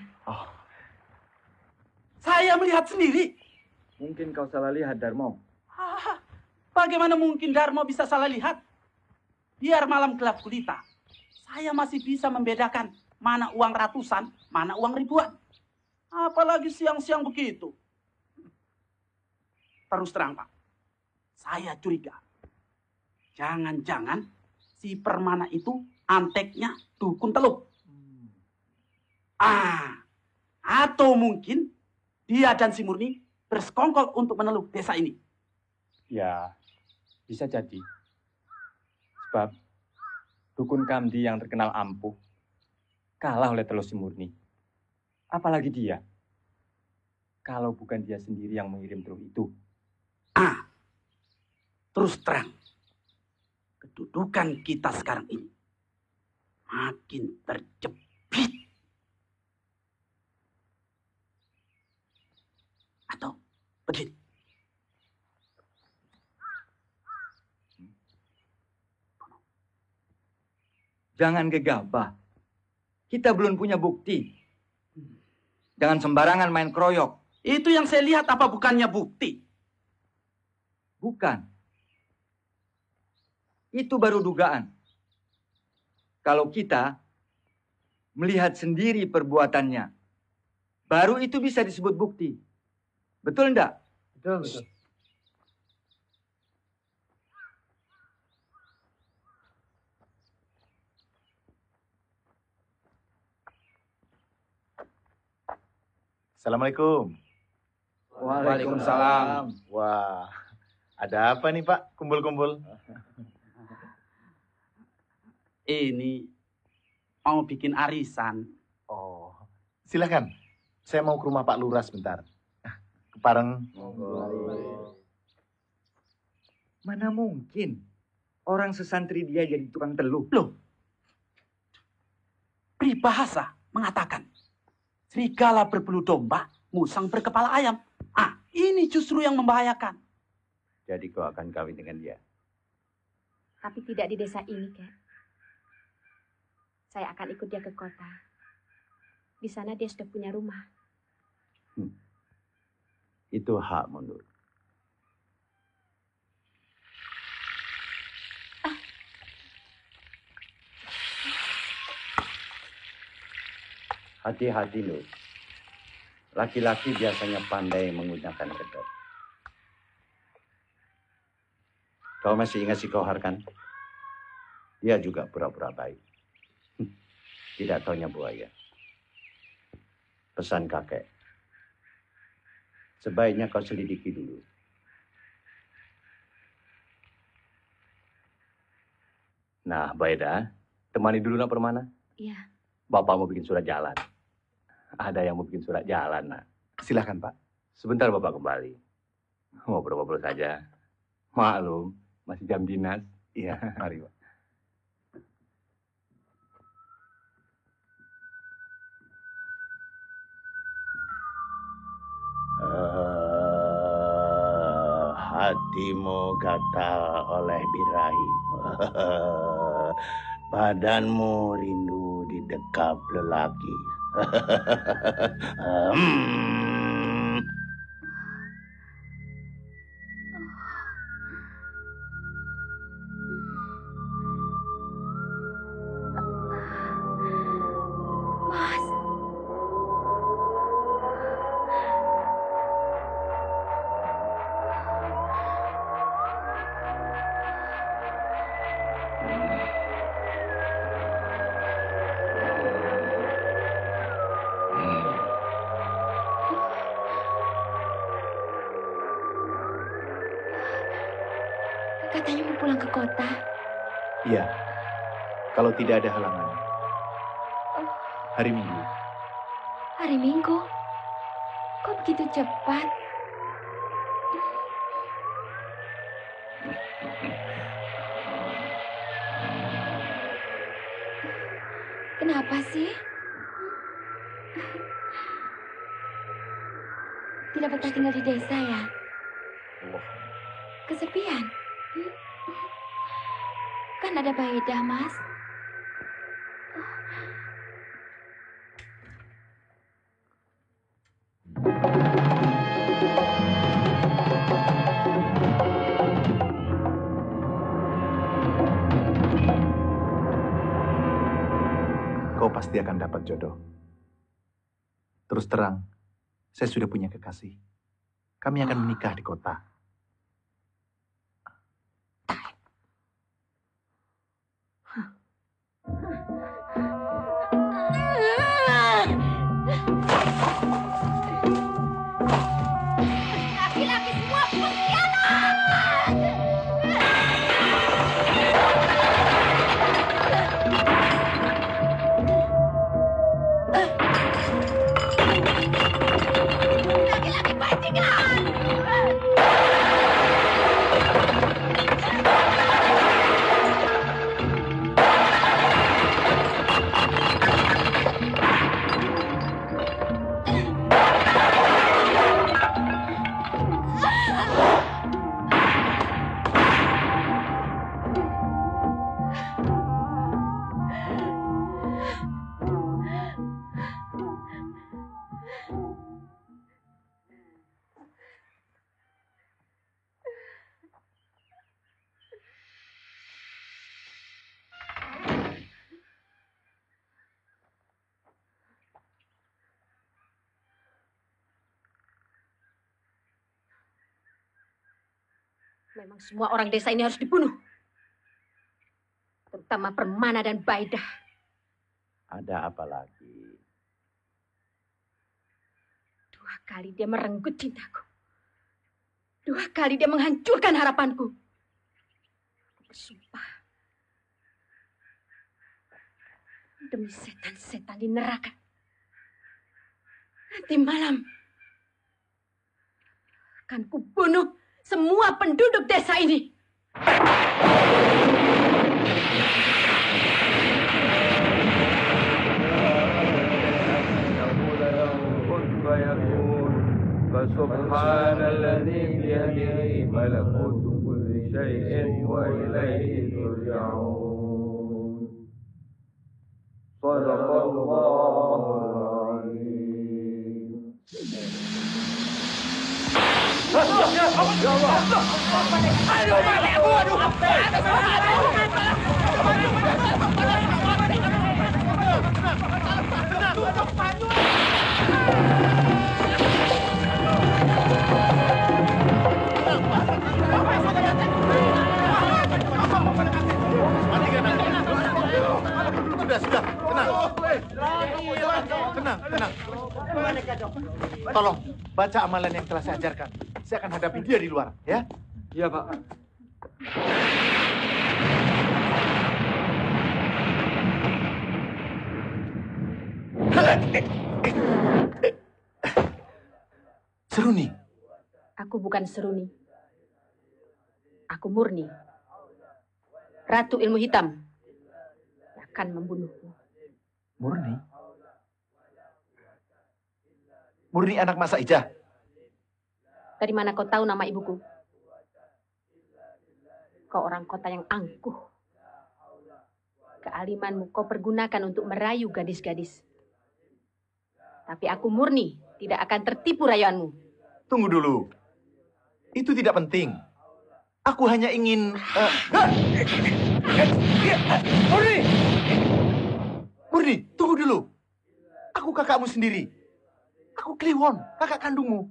Saya melihat sendiri. Mungkin kau salah lihat, Darmo. Bagaimana mungkin Darmo bisa salah lihat? Biar malam gelap gulita. Saya masih bisa membedakan mana uang ratusan, mana uang ribuan. Apalagi siang-siang begitu. Terus terang, Pak. Saya curiga. Jangan-jangan si Permana itu anteknya dukun teluk. Atau mungkin dia dan si Murni bersekongkol untuk meneluk desa ini. Ya, bisa jadi. Sebab dukun Kamdi yang terkenal ampuh kalah oleh Teluk Si Murni. Apalagi dia. Kalau bukan dia sendiri yang mengirim teluk itu. Terus terang, kedudukan kita sekarang ini makin terjepit. Atau begini. Jangan gegabah. Kita belum punya bukti. Jangan sembarangan main kroyok. Itu yang saya lihat apa bukannya bukti? Bukan. Itu baru dugaan. Kalau kita melihat sendiri perbuatannya, baru itu bisa disebut bukti. Betul enggak? Betul, betul. Assalamualaikum. Waalaikumsalam. Wah, ada apa nih Pak? Kumpul-kumpul. Ini mau bikin arisan. Oh, silakan. Saya mau ke rumah Pak Lurah sebentar. Ke Pareng. Mana mungkin orang sesantri dia jadi tukang teluh. Loh, peribahasa mengatakan serigala berbulu domba, musang berkepala ayam. Ini justru yang membahayakan. Jadi kau akan kawin dengan dia? Tapi tidak di desa ini, Kek. Saya akan ikut dia ke kota. Di sana dia sudah punya rumah. Itu hak mundur. Hati-hati loh. Laki-laki biasanya pandai menggunakan kedok. Kau masih ingat si Kohar kan? Dia juga pura-pura baik. Tidak taunya buaya. Pesan kakek. Sebaiknya kau selidiki dulu. Nah, Baida, temani dulu nak Permana. Iya. Bapak mau bikin surat jalan. Ada yang mau bikin surat jalan, nak. Silakan, Pak. Sebentar Bapak kembali. Ngobrol-ngobrol saja. Maklum, masih jam dinas. Iya, mari, Pak. Hatimu gatal oleh birahi. Badanmu rindu didekap lelaki. Mas. Katanya mau pulang ke kota. Iya, kalau tidak ada halangan. Hari Minggu. Hari Minggu? Kok begitu cepat? Kenapa sih? Tidak betah tinggal di desa ya? Kesepian? Kan ada Baidah, Mas. Kau pasti akan dapat jodoh. Terus terang, saya sudah punya kekasih. Kami akan menikah di kota. Laki-laki semua pengkhianat. Laki-laki bajingan. Memang semua orang desa ini harus dibunuh. Terutama Permana dan Baidah. Ada apa lagi? 2 kali dia merenggut cintaku. 2 kali dia menghancurkan harapanku. Aku bersumpah. Demi setan-setan di neraka. Nanti malam akan kubunuh semua penduduk desa ini. فسبحان الذي بيده ملكوت كل شيء وإليه ترجعون صدق الله العظيم Sudah, tenang. Tenang. Tolong, baca amalan yang telah saya ajarkan. Saya akan hadapi dia di luar, ya? Iya, Pak. Seruni. Aku bukan Seruni. Aku Murni. Ratu Ilmu Hitam. Yang akan membunuhmu. Murni? Murni anak Mas Ijah. Dari mana kau tahu nama ibuku? Kau orang kota yang angkuh. Kealimanmu kau pergunakan untuk merayu gadis-gadis. Tapi aku murni tidak akan tertipu rayuanmu. Tunggu dulu. Itu tidak penting. Aku hanya ingin... Murni! Murni, tunggu dulu. Aku kakakmu sendiri. Aku Kliwon, kakak kandungmu.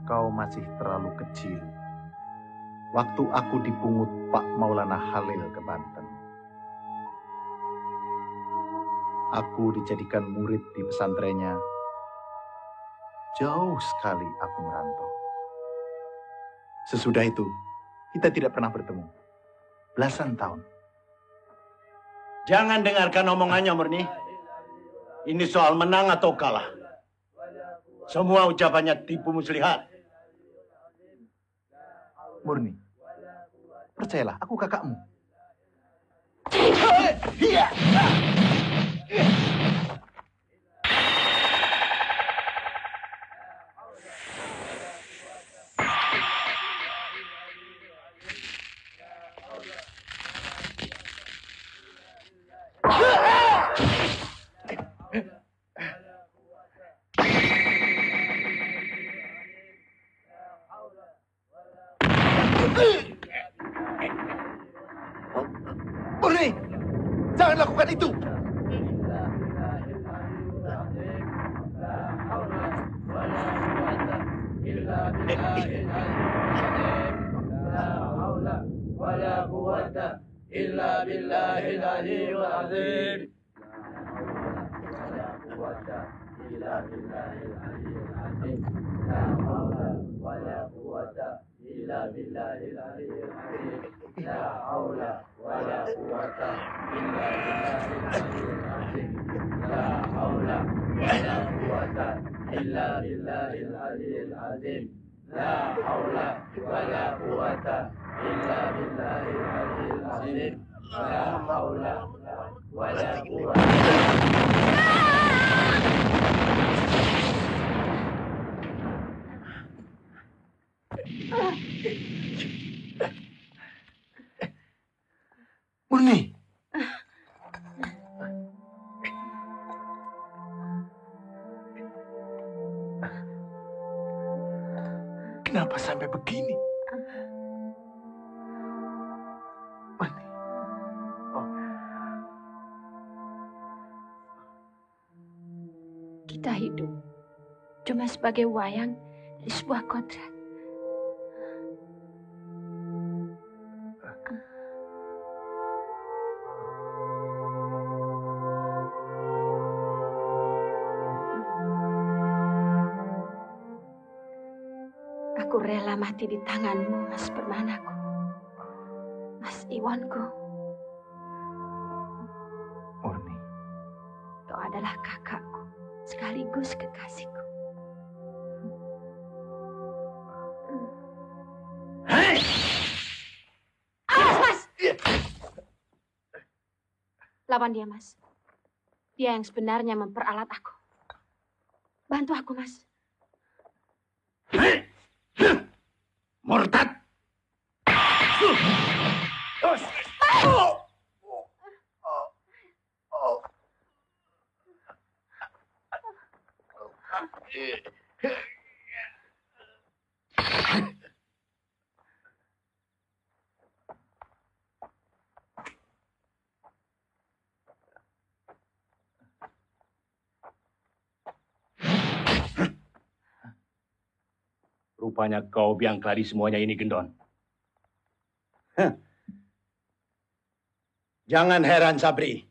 Kau masih terlalu kecil. Waktu aku dipungut Pak Maulana Halil ke Banten. Aku dijadikan murid di pesantrennya. Jauh sekali aku merantau. Sesudah itu, kita tidak pernah bertemu. Belasan tahun. Jangan dengarkan omongannya, Murni. Ini soal menang atau kalah. Semua ucapannya tipu muslihat. Murni, percayalah, aku kakakmu. Murni, jangan lakukan itu. Murni. Kenapa sampai begini? Murni. Kita hidup cuma sebagai wayang di sebuah kodrat. Aku rela mati di tanganmu, Mas Permanaku. Mas Iwanku. Murni. Kau adalah kakakku, sekaligus kekasihku. Awas, Mas! Lawan dia, Mas. Dia yang sebenarnya memperalat aku. Bantu aku, Mas. Murtad! Rupanya kau biang keladi semuanya ini, Gendon. Jangan heran, Sabri.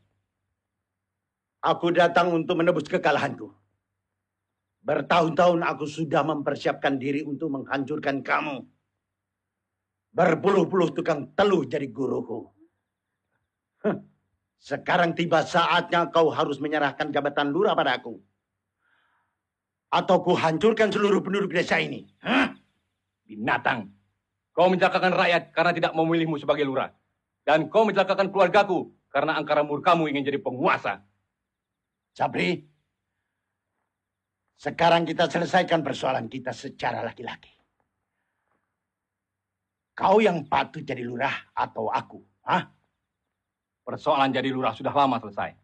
Aku datang untuk menebus kekalahanku. Bertahun-tahun aku sudah mempersiapkan diri untuk menghancurkan kamu. Berpuluh-puluh tukang teluh jadi guruku. Sekarang tiba saatnya kau harus menyerahkan jabatan lurah padaku. Atau ku hancurkan seluruh penduduk desa ini. Binatang. Kau mencelakakan rakyat karena tidak memilihmu sebagai lurah. Dan kau mencelakakan keluargaku karena angkara murkamu ingin jadi penguasa. Sabri, Sekarang kita selesaikan persoalan kita secara laki-laki. Kau yang patut jadi lurah atau aku? Hah? Persoalan jadi lurah sudah lama selesai.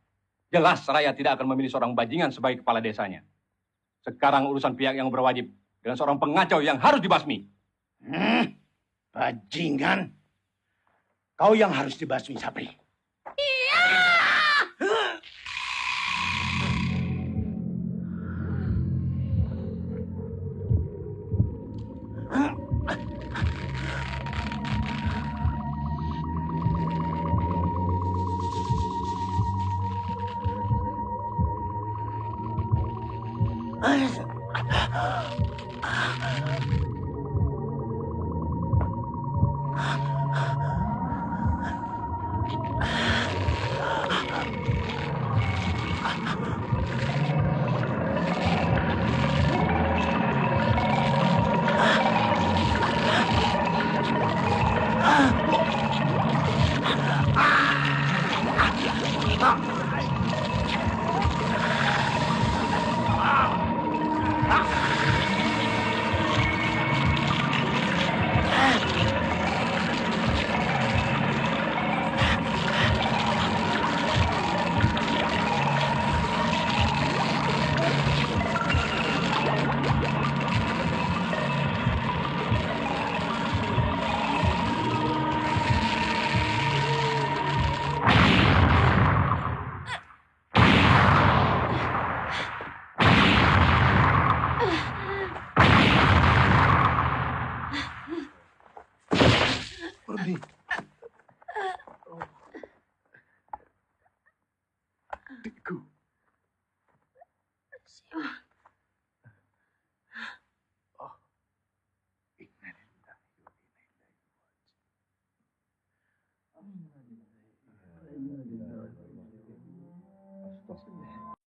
Jelas rakyat tidak akan memilih seorang bajingan sebagai kepala desanya. Sekarang urusan pihak yang berwajib dengan seorang pengacau yang harus dibasmi. Bajingan? Kau yang harus dibasmi, Sapri. Murni. Adikku. Oh. Innalillahi wa inna ilaihi raji'un.